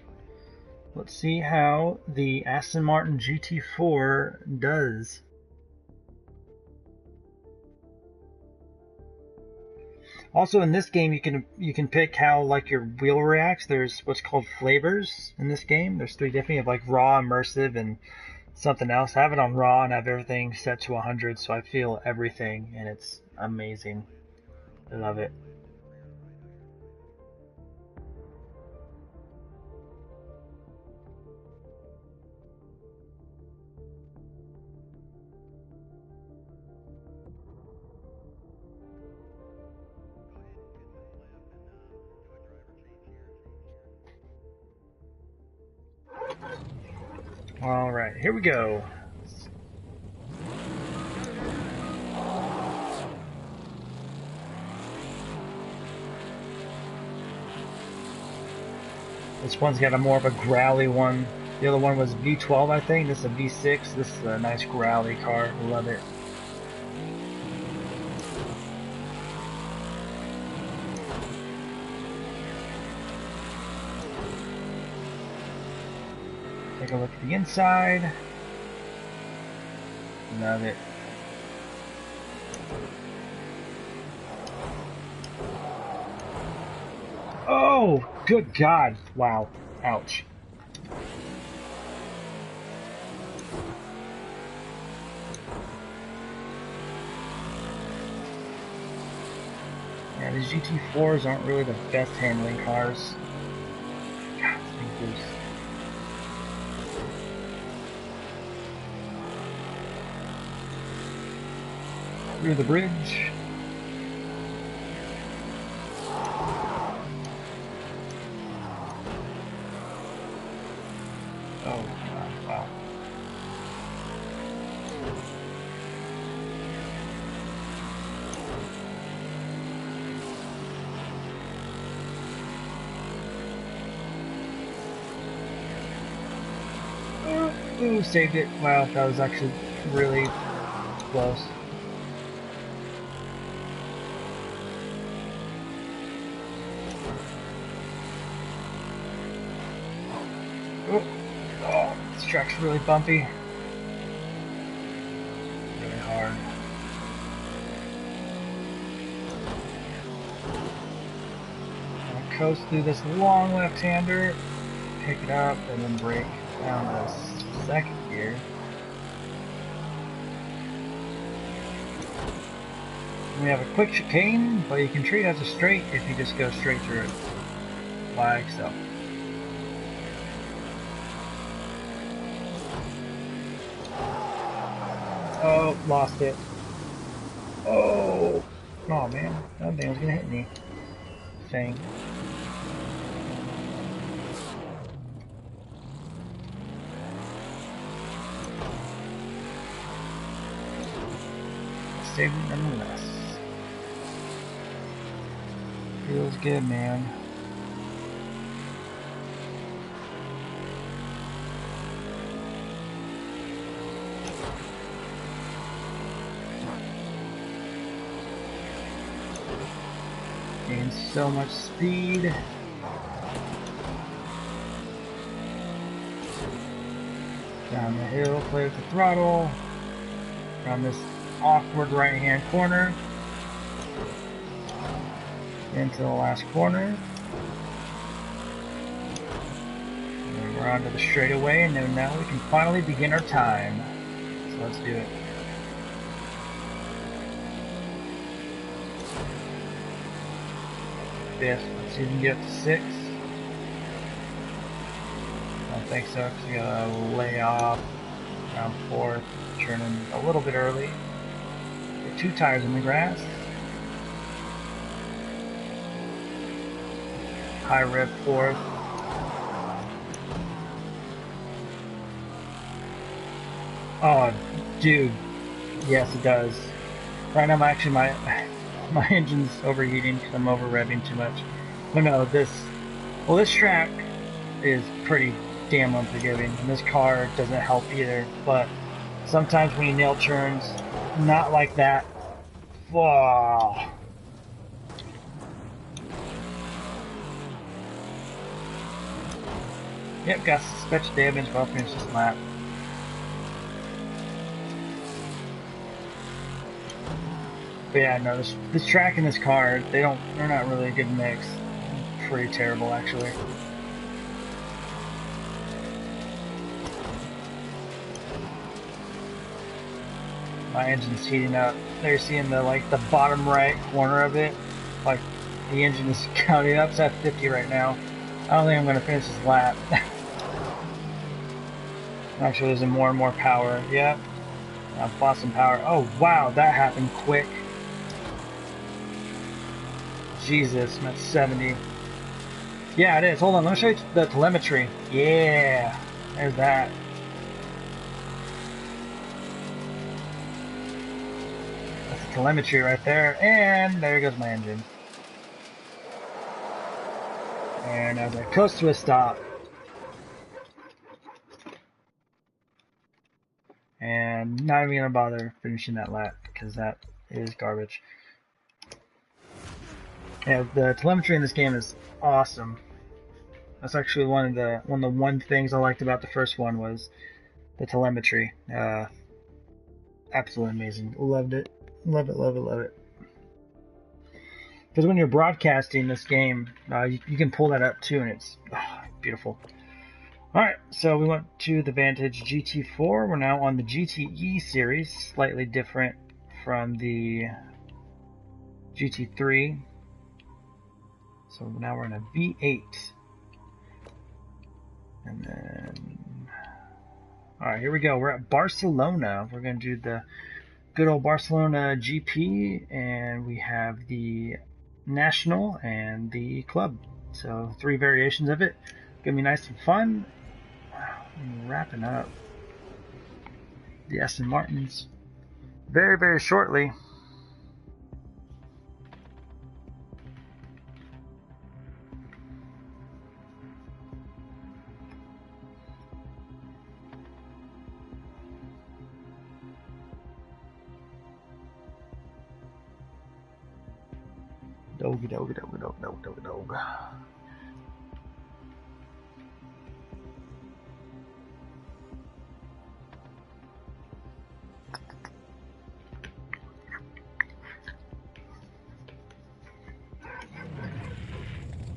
Let's see how the Aston Martin GT4 does. Also in this game you can pick how like your wheel reacts. There's what's called flavors in this game. There's 3 different. You have like raw, immersive, and something else. I have it on raw and I have everything set to 100, so I feel everything, and it's amazing. I love it. Alright, here we go. This one's got a more of a growly one. The other one was V12, I think. This is a V6. This is a nice growly car. Love it. Take a look at the inside. Love it. Oh, good God. Wow. Ouch. Yeah, these GT4s aren't really the best handling cars. God, this thing's loose. Through the bridge. Oh, God, wow. Ooh, saved it. Wow, that was actually really close. Oh, this track's really bumpy. Really hard. I'll coast through this long left-hander, pick it up, and then brake down to second gear. We have a quick chicane, but you can treat it as a straight if you just go straight through it. Like so. Oh, lost it. Oh, oh man, that thing was gonna hit me. Thing. Saved it nonetheless. Feels good, man. Gain so much speed. Down the hill, play with the throttle. Around this awkward right-hand corner. Into the last corner. And we're onto the straightaway, and then now we can finally begin our time. So let's do it. Fifth. Let's see if we can get up to 6. I don't think so, because we gotta lay off around 4th, turning a little bit early. Get 2 tires in the grass. High rev 4th. Oh, dude. Yes, it does. Right now, my engine's overheating because I'm over revving too much. But no, this track is pretty damn unforgiving, and this car doesn't help either. But sometimes when you nail turns, not like that. Whoa. Yep, got suspension damage, but I'll finish this lap. But yeah, no, this track and this car, they're not really a good mix. Pretty terrible, actually. My engine's heating up. They're seeing the bottom right corner of it. Like, the engine is counting up. It's at 50 right now. I don't think I'm gonna finish this lap. Actually losing more and more power. Yep. I've lost some power. Oh wow, that happened quick. Jesus, I'm at 70. Yeah, it is. Hold on, let me show you the telemetry. Yeah, there's that. telemetry right there, and there goes my engine. And as I coast to a stop, and not even gonna bother finishing that lap because that is garbage. Yeah, the telemetry in this game is awesome. That's actually one of the things I liked about the first one was the telemetry. Absolutely amazing. Loved it. Love it, love it, love it. Because when you're broadcasting this game, you can pull that up too, and it's beautiful. Alright, so we went to the Vantage GT4. We're now on the GTE series, slightly different from the GT3. So now we're in a V8. And then... Alright, here we go. We're at Barcelona. We're going to do the good old Barcelona GP, and we have the National and the Club. So 3 variations of it. Gonna be nice and fun. Wrapping up the Aston Martins very, very shortly. Dog, dog, dog, dog, dog, dog, dog.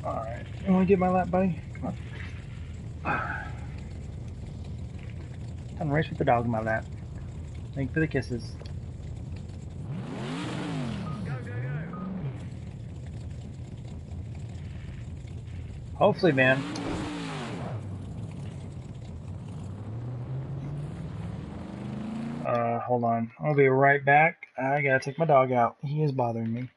Alright, you wanna get my lap, buddy? Come on. Time to race with the dog in my lap. Thank you for the kisses. Hopefully, man. Hold on. I'll be right back. I gotta take my dog out. He is bothering me.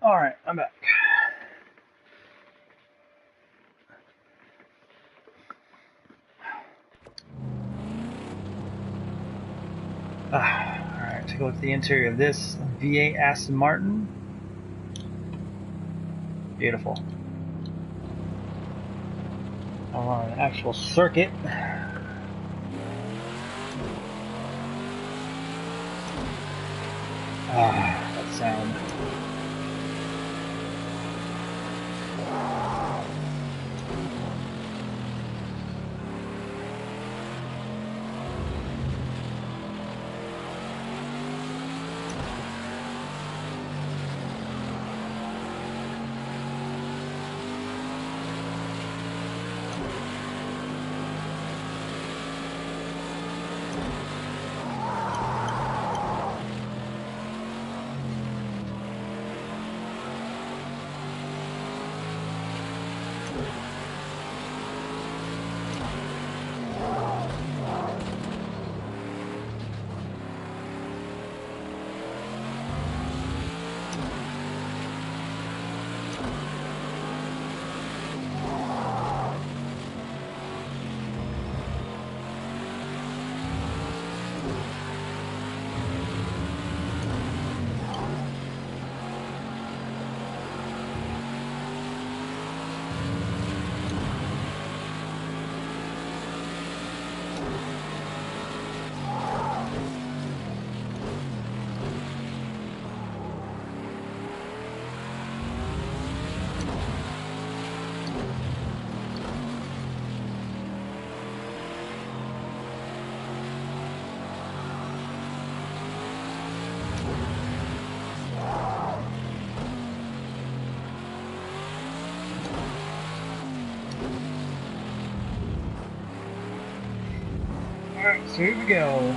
Alright, I'm back. Alright, take a look at the interior of this V8 Aston Martin. Beautiful. I'm on an actual circuit. That sound. Alright, so here we go.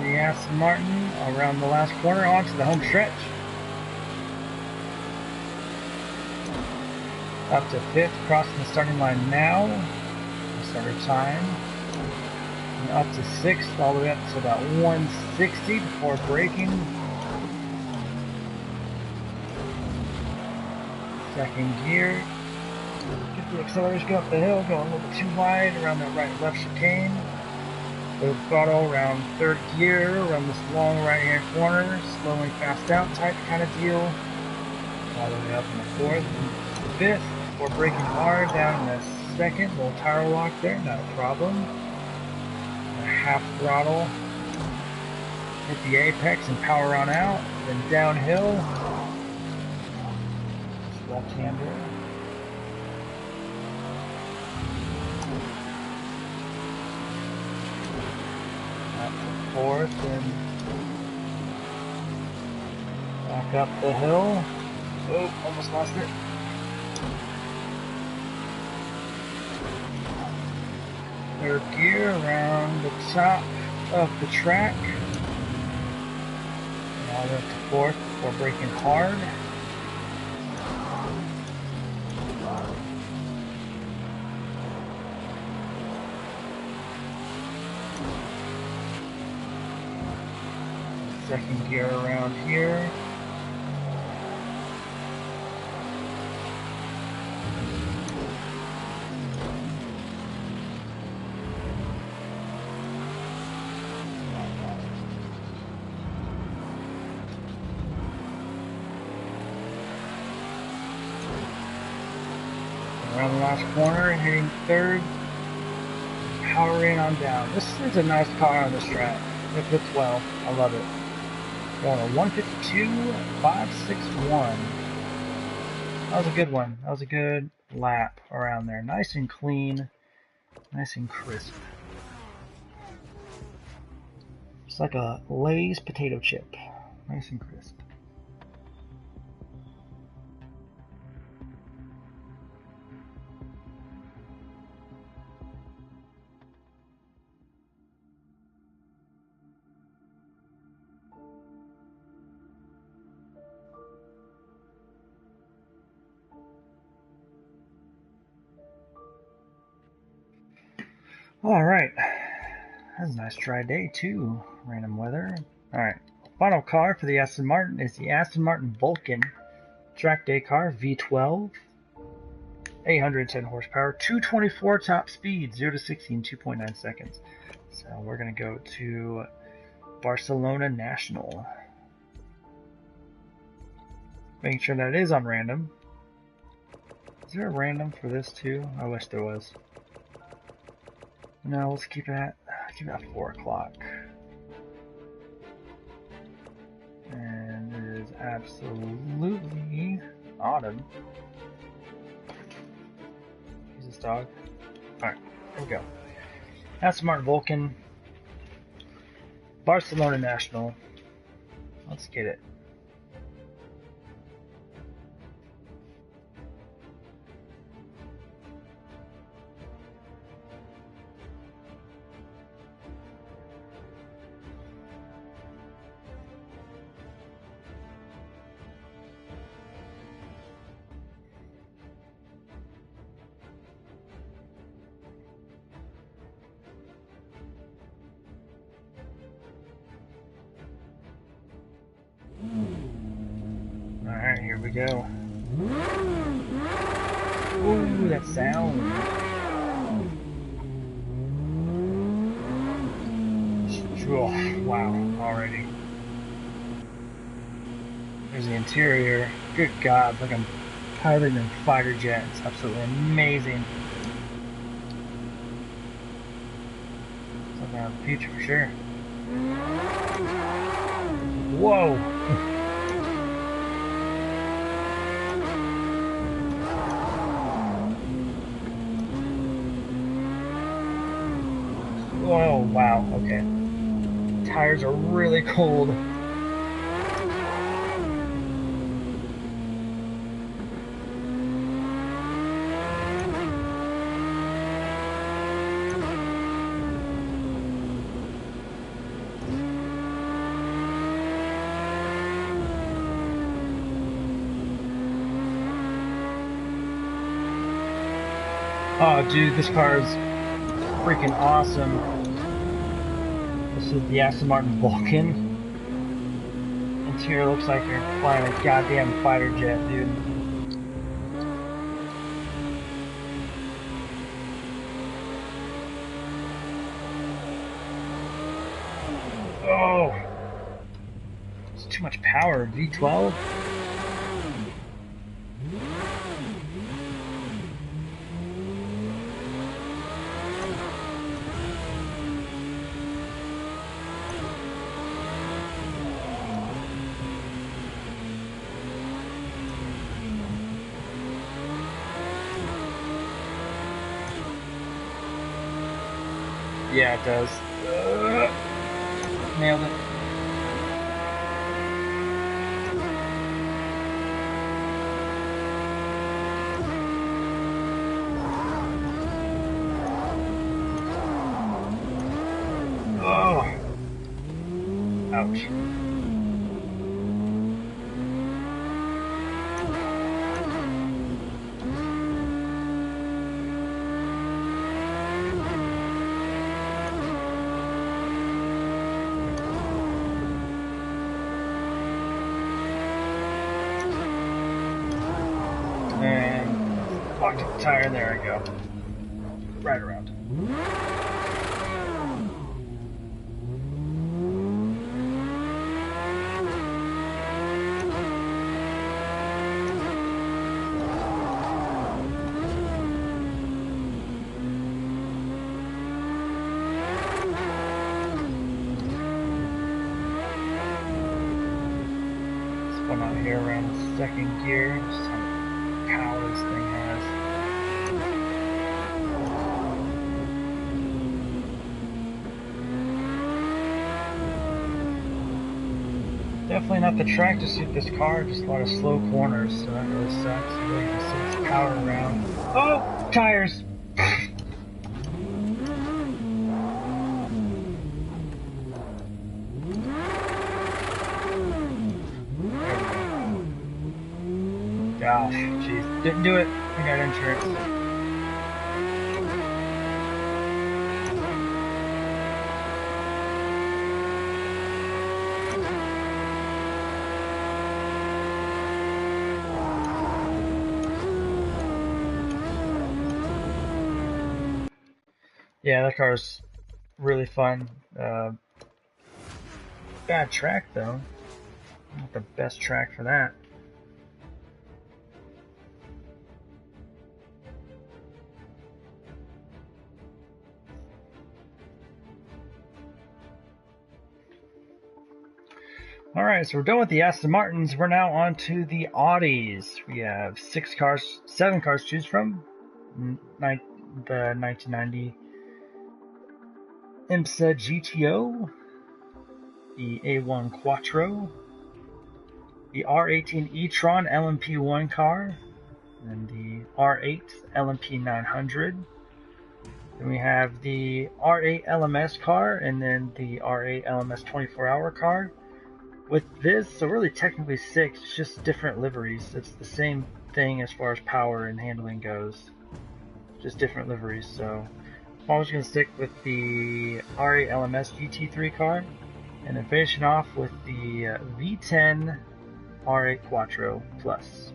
The Aston Martin around the last corner onto the home stretch. Up to 5th, crossing the starting line now. Starter time. And up to 6th, all the way up to about 160 before braking. Second gear. Get the accelerators, go up the hill, going a little bit too wide around that right left chicane. Full throttle around 3rd gear, around this long right hand corner, slowing fast out type kind of deal. All the way up in the 4th and 5th, before braking hard down in the 2nd, little tire lock there, not a problem. A half throttle, hit the apex and power on out, then downhill. Left-hander. Up to 4th and back up the hill. Oh, almost lost it. Third gear around the top of the track. Now we're up to 4th before braking hard. Second gear around here. Around the last corner, hitting 3rd. Power in on down. This is a nice car on this track. It fits well. I love it. Going a 152.561. That was a good one. That was a good lap around there. Nice and clean. Nice and crisp. It's like a Lay's potato chip. Nice and crisp. Alright. That's a nice dry day too. Random weather. Alright. Final car for the Aston Martin is the Aston Martin Vulcan track day car V12, 810 horsepower, 224 top speed, 0 to 60 in 2.9 seconds. So we're going to go to Barcelona National. Making sure that it is on random. Is there a random for this too? I wish there was. No, let's keep it at 4 o'clock. And it is absolutely autumn. Use this dog. Alright, here we go. Aston Martin Vulcan. Barcelona National. Let's get it. Alright, here we go. Ooh, that sound. Oh, wow, already. There's the interior. Good God, like I'm piloting a fighter jet. It's absolutely amazing. Something out of the future for sure. Whoa! Oh, wow, okay. Tires are really cold. Oh, dude, this car is freaking awesome. This is the Aston Martin Vulcan. Interior looks like you're flying a goddamn fighter jet, dude. Oh! It's too much power. V12? Yeah, it does. Nailed it. Oh! Ouch. And locked up the tire, there we go. Right around. This one out here around the second gear. Just how much power this thing has. Definitely not the track to suit this car, just a lot of slow corners, so that really sucks. You really can see its power around. Oh! Tires! Gosh, jeez. Didn't do it. I got insurance. Yeah, that car's really fun. Bad track though. Not the best track for that. Alright, so we're done with the Aston Martins. We're now on to the Audis. We have 7 cars to choose from. The 1990 IMSA GTO, the A1 Quattro, the R18 e-tron LMP1 car, and the R8 LMP 900. Then we have the R8 LMS car, and then the R8 LMS 24-hour car. With this, so really technically 6, it's just different liveries. It's the same thing as far as power and handling goes, just different liveries. So I'm just going to stick with the R8 LMS GT3 car, and then finishing off with the V10 R8 Quattro Plus.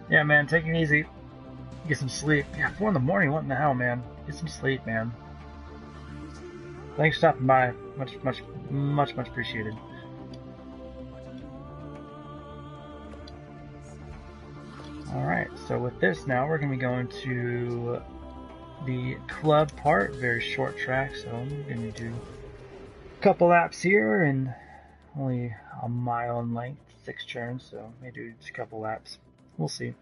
Yeah, man, take it easy. Get some sleep. Yeah, 4 in the morning. What in the hell, man? Get some sleep, man. Thanks for stopping by. Much appreciated. Alright, so with this now, we're going to be going to the club part. Very short track, so I'm going to do a couple laps here and only a mile in length, 6 turns, so maybe do just a couple laps. We'll see.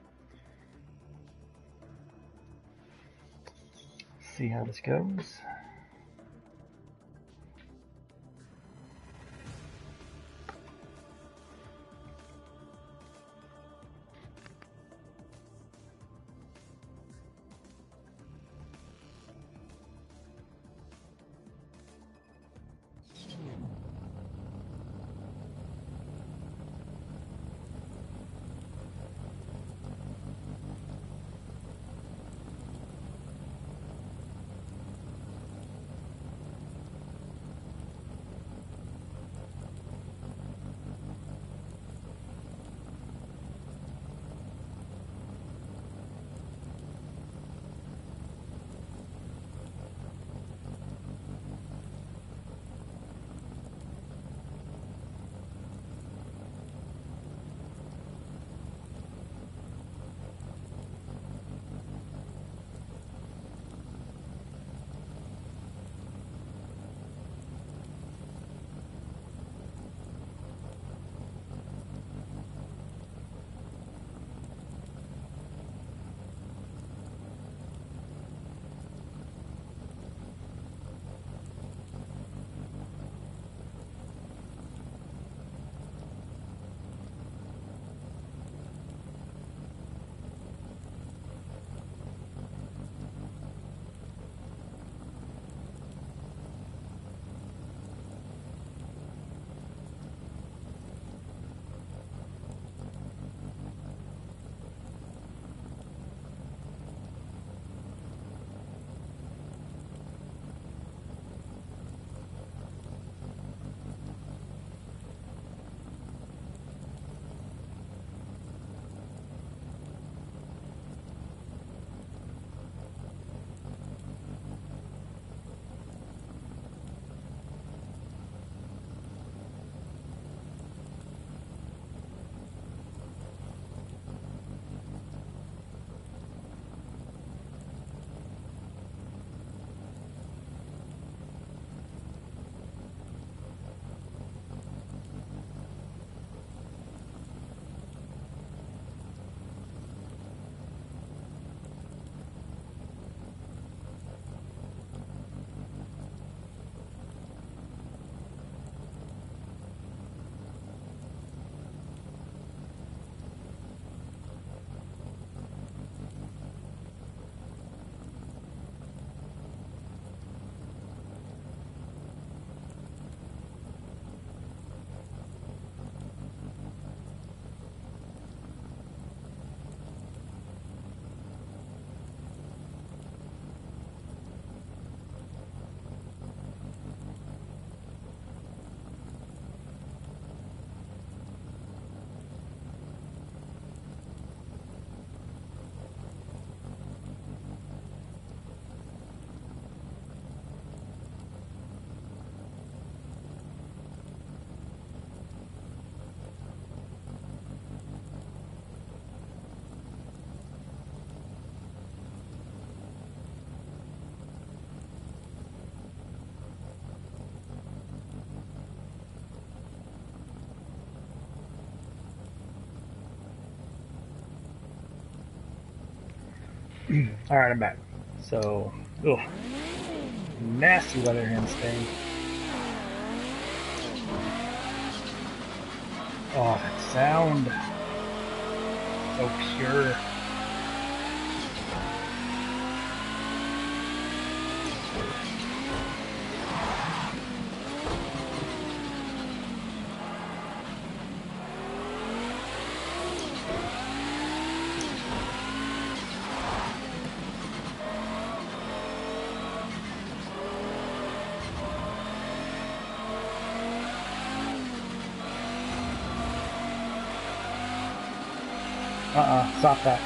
See how this goes. Alright, I'm back. So, ugh, nasty weather here in Spain. Oh, that sound. So pure. Stop that.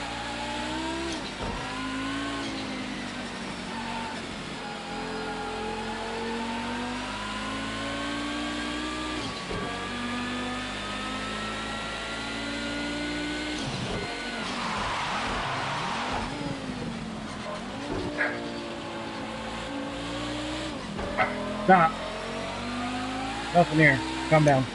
Stop. Nothing here. Calm down.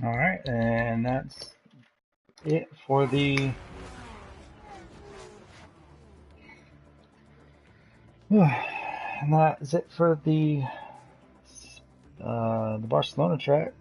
Alright, and that's it for the and that is it for the Barcelona track.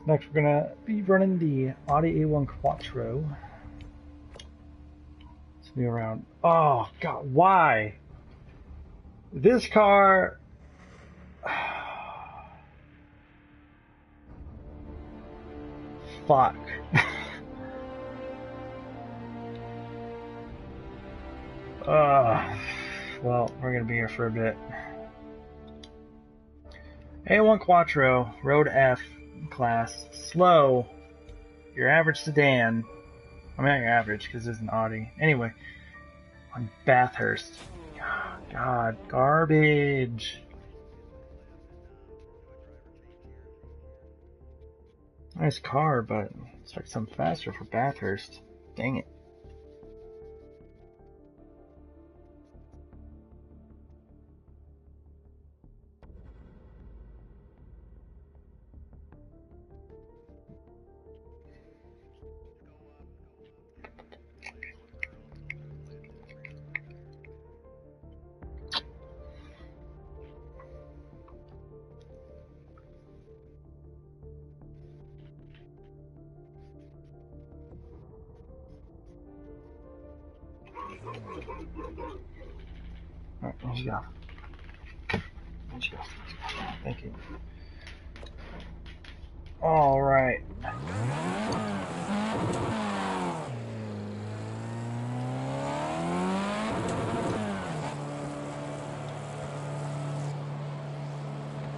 Next, we're going to be running the Audi A1 Quattro. It's going to be around... Oh, God, why? This car... Fuck. Well, we're going to be here for a bit. A1 Quattro, Road F class, slow, your average sedan. I mean, not your average, because it's an Audi. Anyway, on Bathurst. God, garbage. Nice car, but it's like something faster for Bathurst. Dang it. Alright, let's go. Let's go. Thank you. Alright.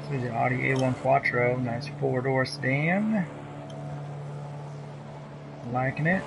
This is the Audi A1 Quattro. Nice four-door sedan. Liking it.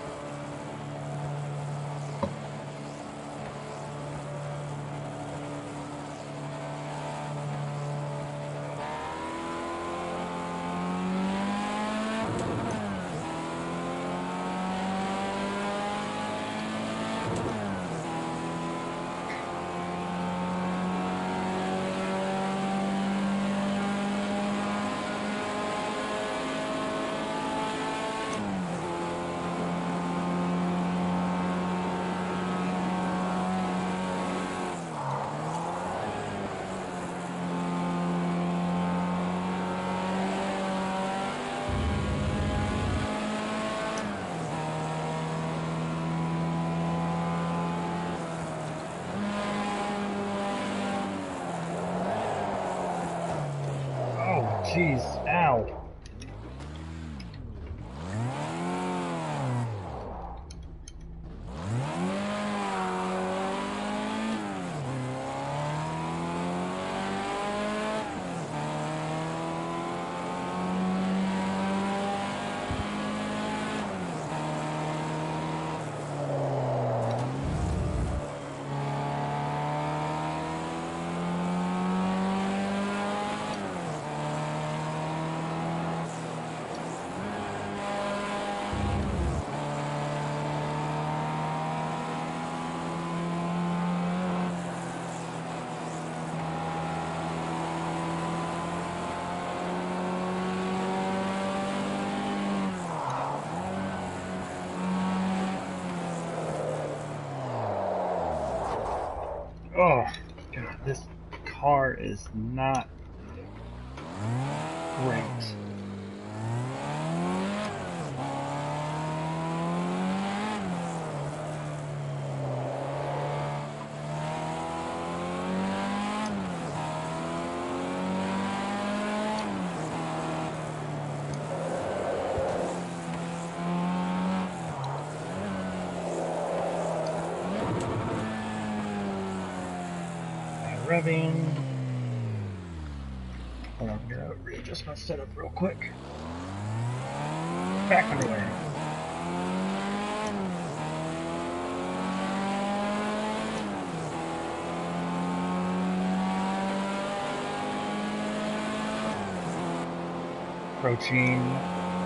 Jeez, ow. Oh, God, this car is not great. Revving. Hold on, I'm gonna readjust my setup real quick. Back underway. Approaching,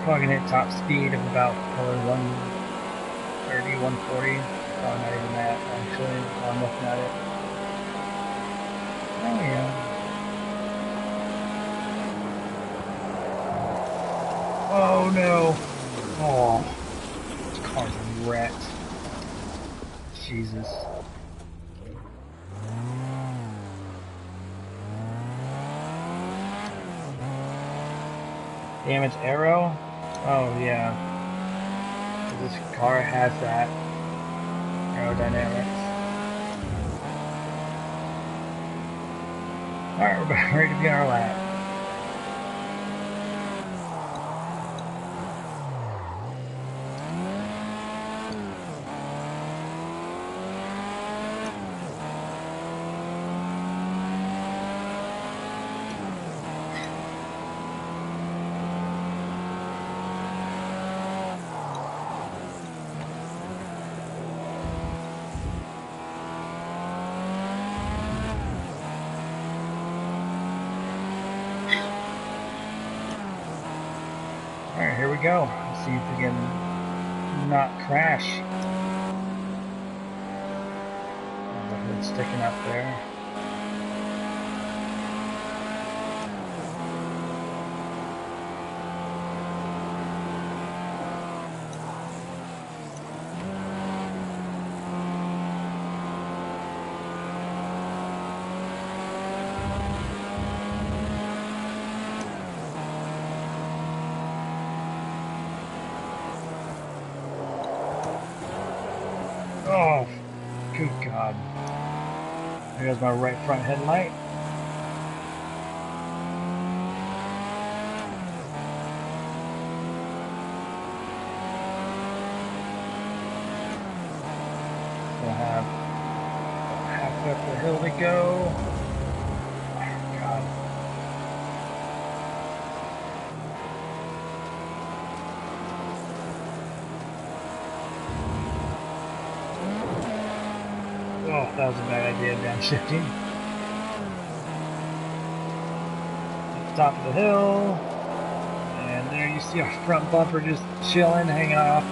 probably gonna hit top speed of about probably 130, 140. Probably not even that, actually, while I'm looking at it. Oh yeah. Oh no. Oh. This car's wrecked. Jesus. Damaged arrow? Oh yeah. This car has that aerodynamics. Alright, we're about ready to be on our lap. Alright, here we go. Let's see if we can not crash. Oh, the hood's sticking up there. Oh, good God. There goes my right front headlight. We'll have halfway up the hill to go. Oh, God. Oh, that was a bad idea, downshifting. At the top of the hill. And there you see our front bumper just chilling, hanging off.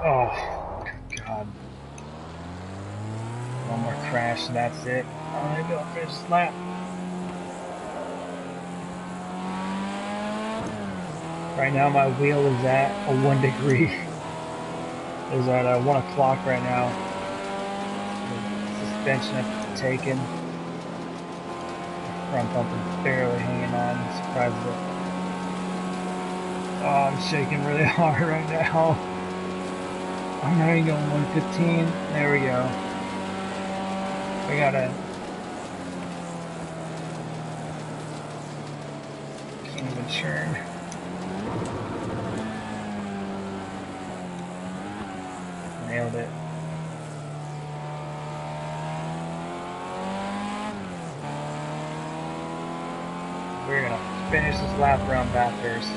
Oh, God. One more crash and that's it. Oh, maybe I'll finish this lap. Right now my wheel is at a 1 degree. Is at 1 o'clock right now. The suspension I've taken. The front bumper barely hanging on. I'm surprised that. Oh, I'm shaking really hard right now. I'm already going 115. There we go. We gotta. Can't even churn. Nailed it. We're gonna finish this lap around Bathurst.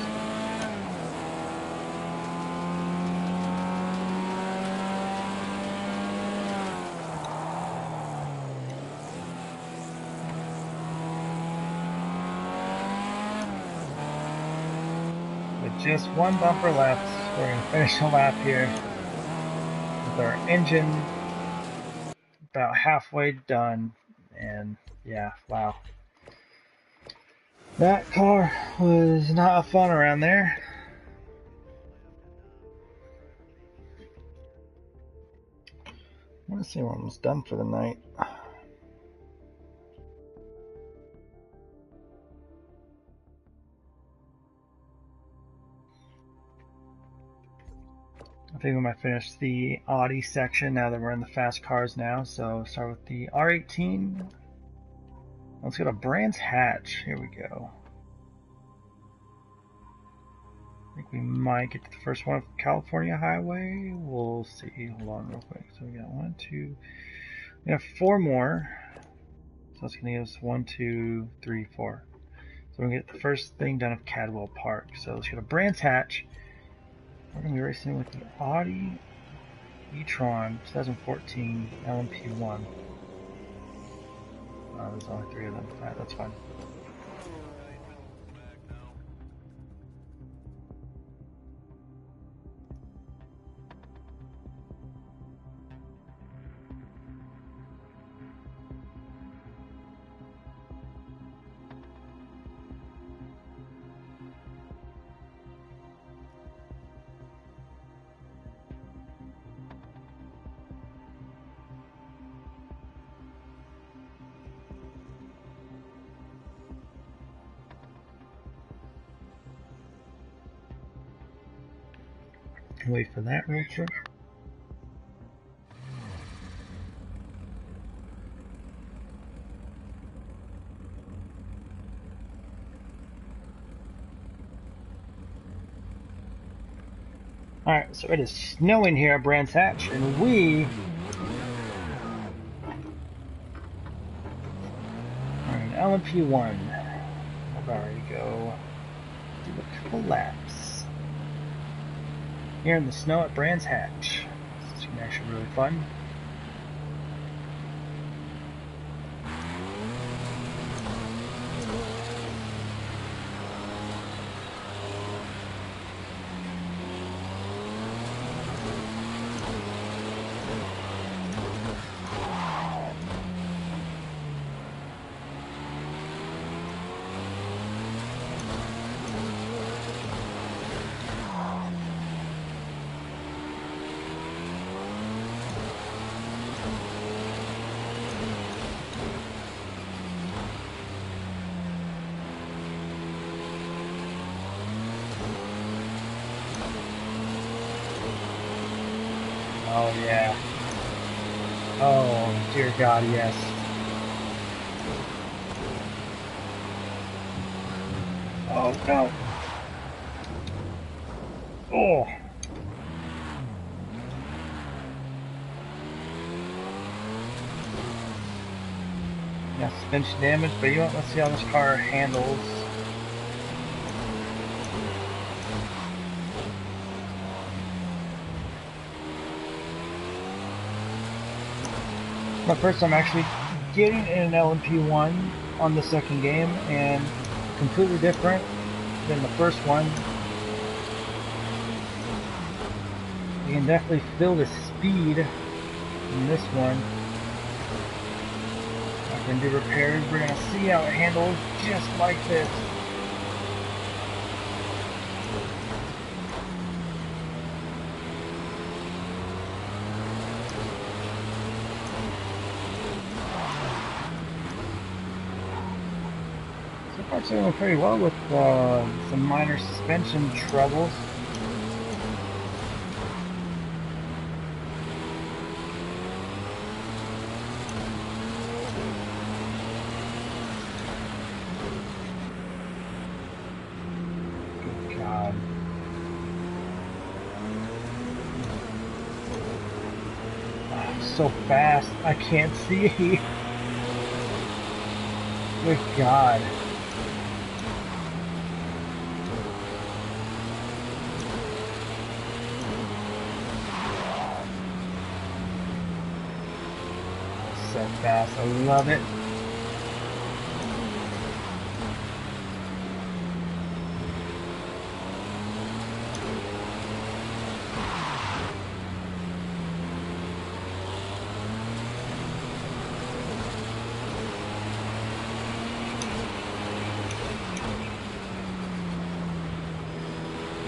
With just one bumper left, we're gonna finish the lap here with our engine about halfway done. And yeah, wow. That car was not fun around there. I want to say we're almost done for the night. I think we might finish the Audi section now that we're in the fast cars now. So start with the R18. Let's go to Brands Hatch. Here we go. I think we might get to the first one of California Highway. We'll see. Hold on real quick. So we got 1, 2. We have 4 more. So that's going to give us 1, 2, 3, 4. So we're going to get the first thing done of Cadwell Park. So let's go to Brands Hatch. We're going to be racing with the Audi e-tron 2014 LMP1. There's only 3 of them. Alright, that's fine. Wait for that real quick. Alright, so it is snowing here at Brands Hatch, and we are in LMP1. We're about ready to go do a couple laps here in the snow at Brands Hatch. This is actually really fun. Oh yeah. Oh dear God, yes. Oh no. Oh. Yeah, suspension damage, but you know what? Let's see how this car handles. But first, I'm actually getting in an LMP1 on the second game, and completely different than the first one. You can definitely feel the speed in this one. I can do repairs. We're gonna see how it handles just like this. So far, it's doing pretty well with some minor suspension troubles. Good God. Oh, so fast, I can't see. Good God. So fast, I love it.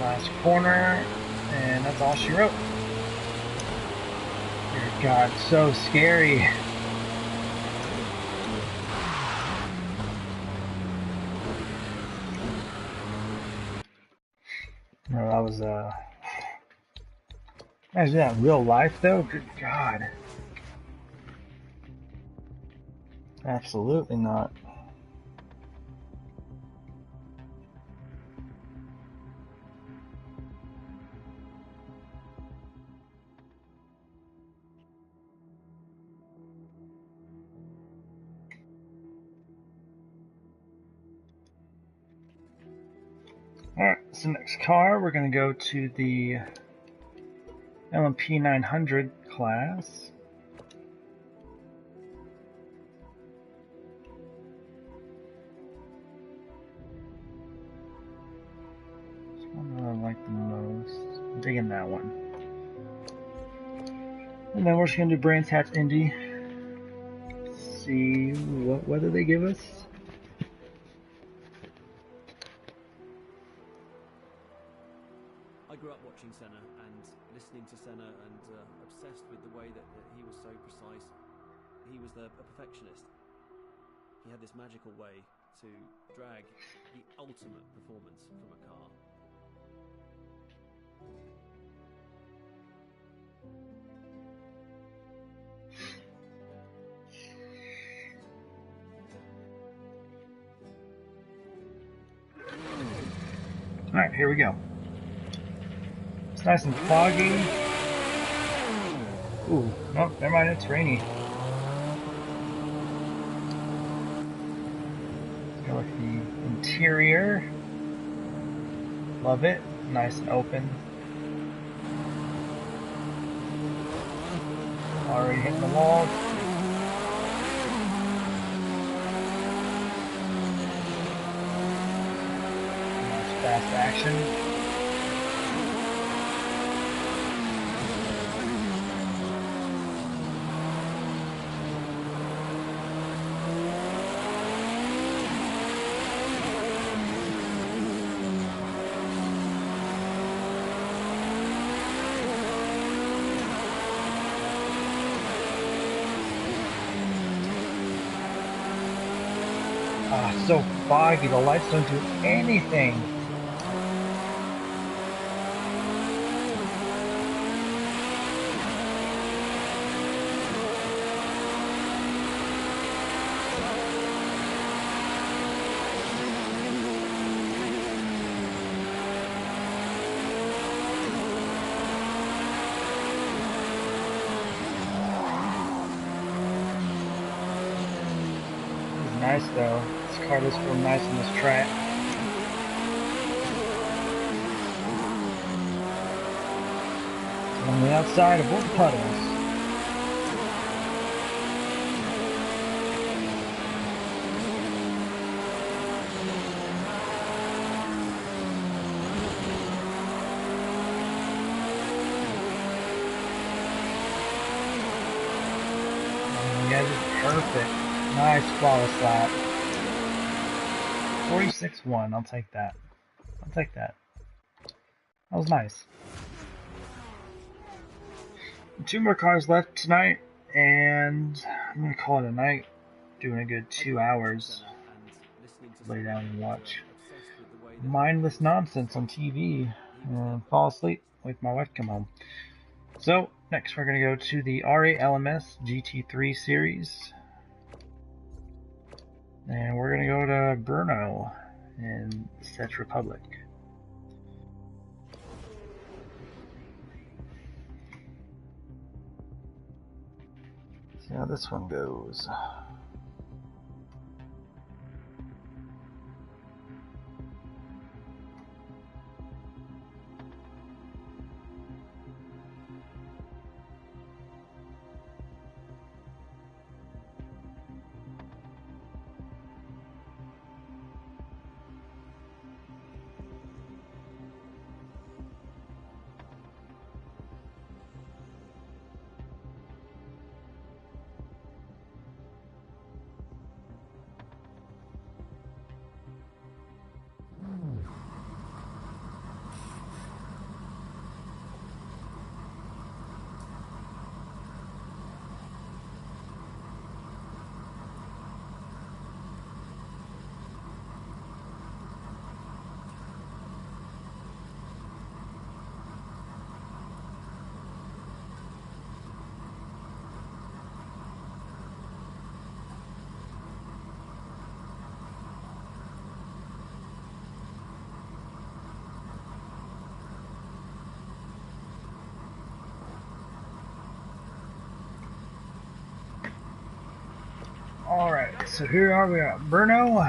Last corner, and that's all she wrote. Dear God, so scary. No, that was imagine that in real life though. Good God. Absolutely not. Alright, so next car, we're going to go to the LMP 900 class. Which one do I like the most? I'm digging that one. And then we're just going to do Brands Hatch Indy. See what weather they give us. I grew up watching Senna and listening to Senna and obsessed with the way that he was so precise. He was a perfectionist. He had this magical way to drag the ultimate performance from a car. Alright, here we go. nice and foggy. Ooh, nope, never mind, it's rainy. Let's go with the interior. Love it, nice and open. Already hitting the wall. Nice fast action. Ah, it's so foggy, the lights don't do anything. Nice though. This car looks real nice on this track. On the outside of both puddles. Yeah, just perfect. Nice flawless lap. 46-1. I'll take that. I'll take that. That was nice. 2 more cars left tonight, and I'm gonna call it a night. Doing a good 2 hours. Lay down and watch mindless nonsense on TV and fall asleep. Wait for my wife to come home. So next we're gonna go to the R8 LMS GT3 series. And we're gonna go to Brno in the Czech Republic. See how this one goes. Alright, so here are we at Brno.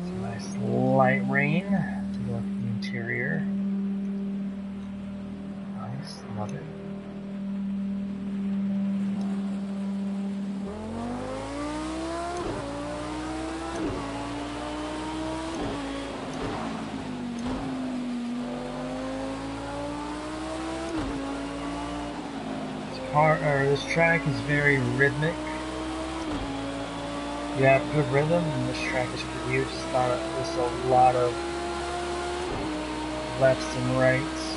Some nice light rain to go with the interior. Nice, love it. This track is very rhythmic. You have good rhythm, and this track is for you. Just a lot of lefts and rights.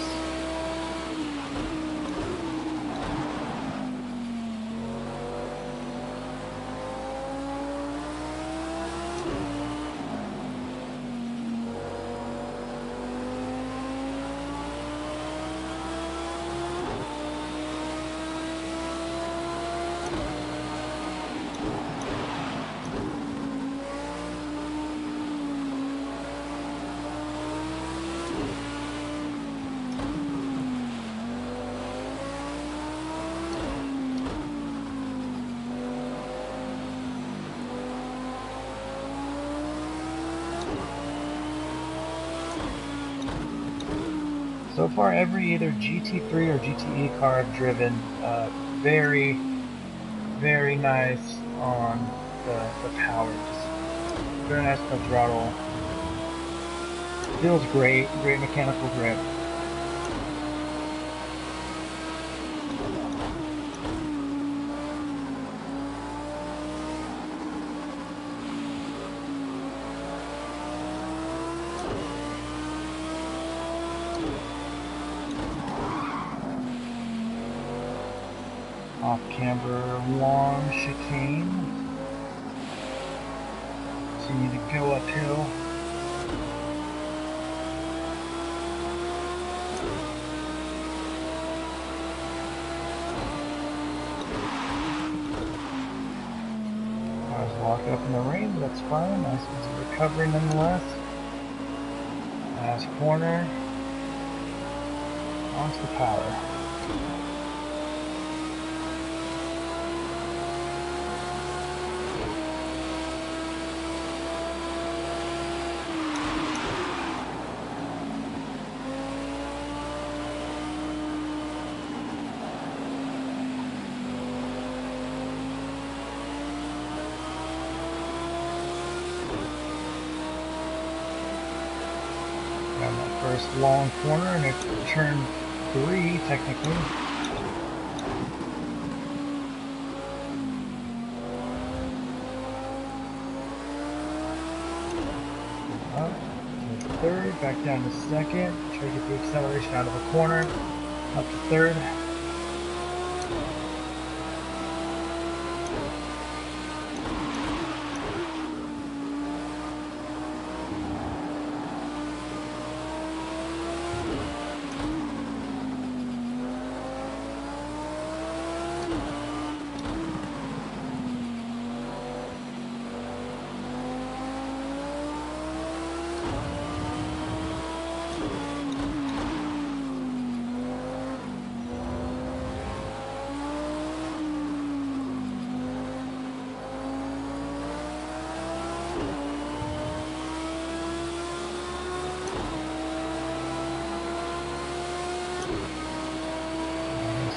So far, every either GT3 or GTE car I've driven, very, very nice on the power. Just very nice on the throttle. Feels great, great mechanical grip. Off-camber long chicane. So you need to go uphill. Cars lock up in the rain, but that's fine. Nice easy recovery nonetheless. Last corner. Onto the power. Got that first long corner, and it's turn 3 technically. Up to third, back down to second. Try to get the acceleration out of the corner. Up to third.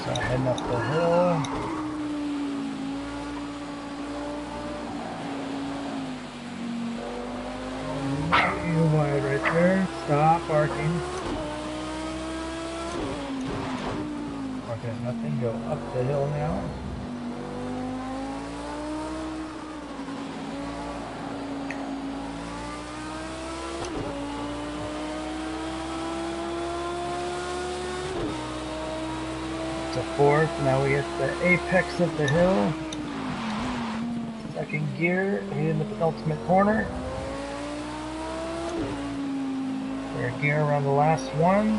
So heading up the hill. You wide right there. Stop parking. Okay, nothing. Go up the hill now. To fourth. Now we hit the apex of the hill. Second gear, hitting the penultimate corner. Third gear around the last one.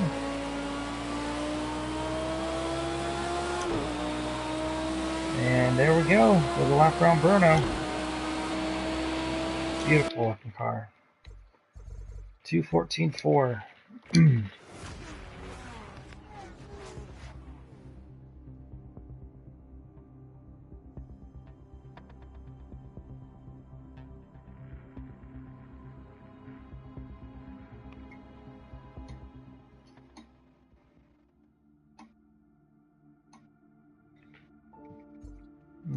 And there we go, with a lap around Brno. Beautiful looking car. 2:14.4.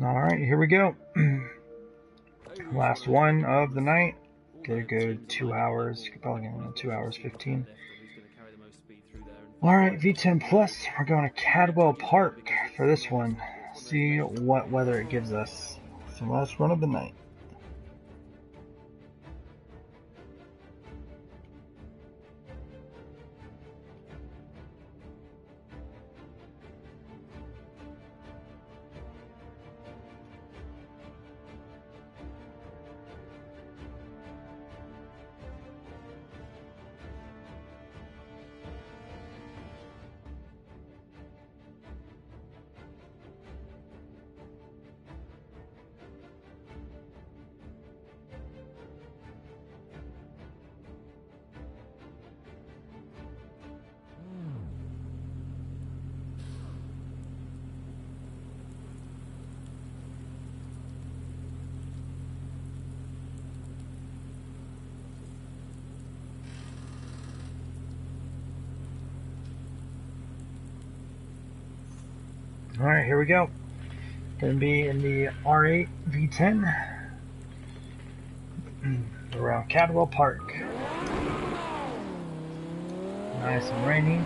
Alright, here we go. Last one of the night. Gonna go 2 hours, probably gonna go 2 hours 15. Alright, V10 Plus, we're going to Cadwell Park for this one. See what weather it gives us. So last run of the night. Alright, here we go. Gonna be in the R8 V10 around Cadwell Park. Nice and rainy.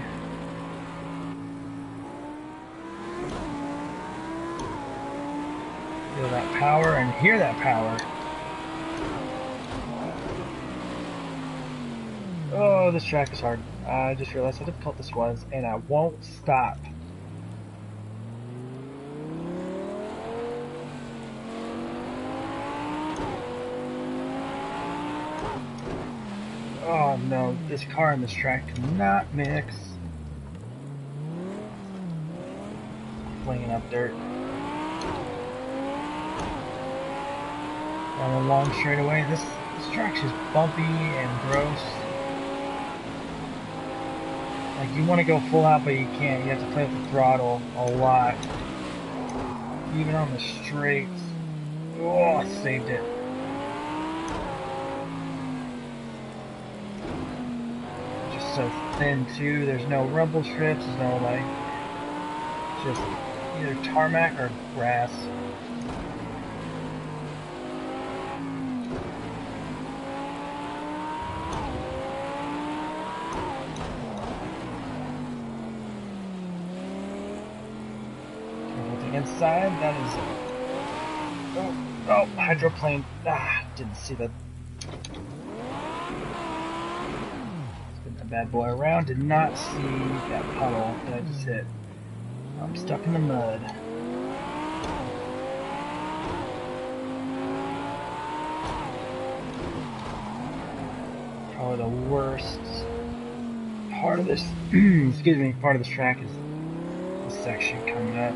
Feel that power and hear that power. Oh, this track is hard. I just realized how difficult this was, and I won't stop. Oh no, this car and this track cannot mix. Flinging up dirt. On a long straightaway. This track's just bumpy and gross. Like, you want to go full out, but you can't. You have to play with the throttle a lot. Even on the straights. Oh, saved it. Just so thin, too. There's no rumble strips. There's no, like, just either tarmac or grass. Inside, that is oh, hydroplane. Didn't see that. Spin that bad boy around. Did not see that puddle that I just hit. I'm stuck in the mud. Probably the worst part of this excuse me, part of this track is this section coming up.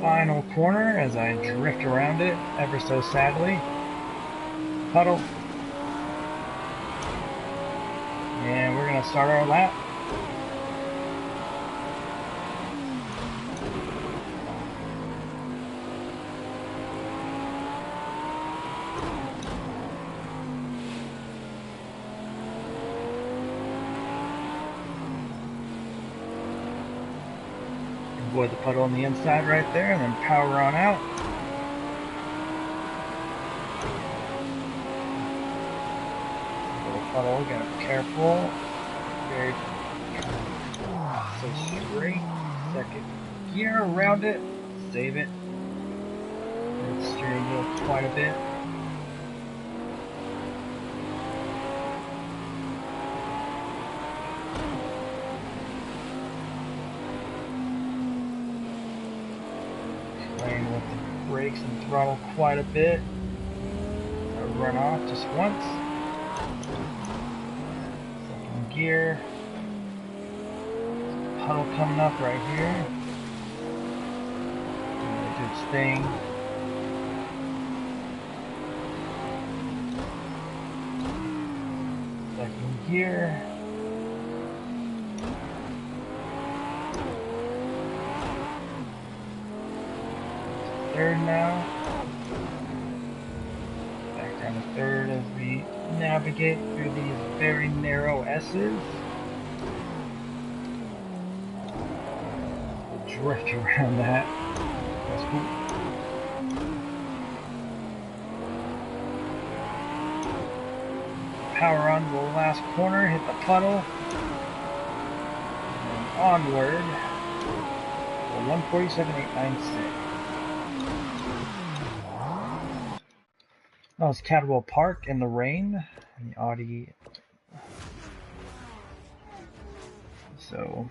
Final corner as I drift around it ever so sadly. Puddle. And we're going to start our lap. Avoid the puddle on the inside right there, and then power on out. Little puddle, gotta be careful. Very so straight. Second gear around it. Save it. And the steering wheel quite a bit. Playing with the brakes and throttle quite a bit. I run off just once. Second gear. Puddle coming up right here. Do its thing. Second gear. Third now. Back down to third as we navigate through these very narrow S's. We'll drift around that. That's cool. Power on to the last corner, hit the puddle. And onward. 147.896. That was Cadwell Park in the rain, in the Audi. So,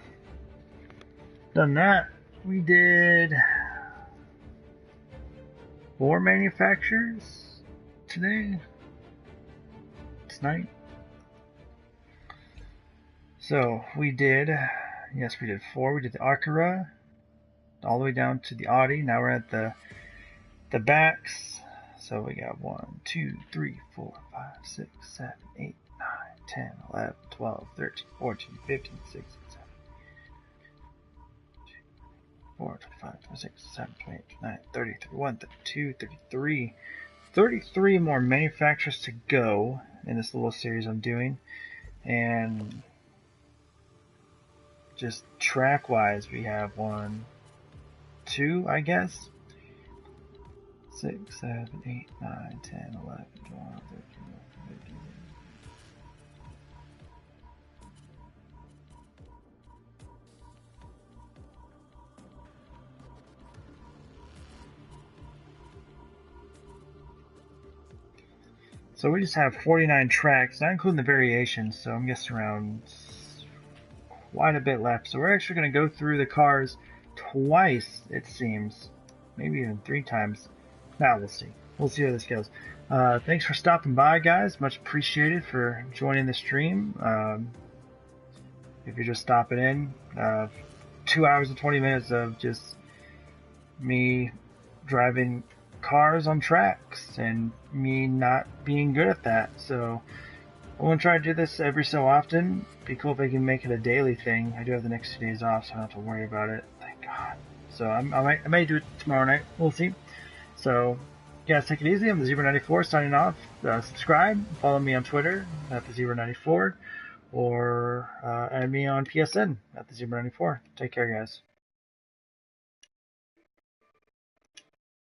done that. We did 4 manufacturers today, tonight. So, we did 4. We did the Acura, all the way down to the Audi. Now we're at the backs. So we got 1, 2, 3, 4, 5, 6, 7, 8, 9, 10, 11, 12, 13, 14, 15, 16, 4, 25, 26, 27, 28, 29, 30, 31, 32, 33. 33 more manufacturers to go in this little series I'm doing. And just track wise, we have 1, 2, I guess. 6, 7, 8, 9, 10, 11, 12, 13, 15. So we just have 49 tracks, not including the variations, so I'm guessing around quite a bit left. So we're actually going to go through the cars twice, it seems. Maybe even 3 times. Now we'll see. We'll see how this goes. Thanks for stopping by, guys. Much appreciated for joining the stream. If you're just stopping in, 2 hours and 20 minutes of just me driving cars on tracks and me not being good at that. So I'm going to try to do this every so often. Be cool if I can make it a daily thing. I do have the next 2 days off, so I don't have to worry about it. Thank God. So I may do it tomorrow night. We'll see. So, guys, take it easy. I'm the Zebra94 signing off. Subscribe. Follow me on Twitter at the Zebra94, or add me on PSN at the Zebra94. Take care, guys.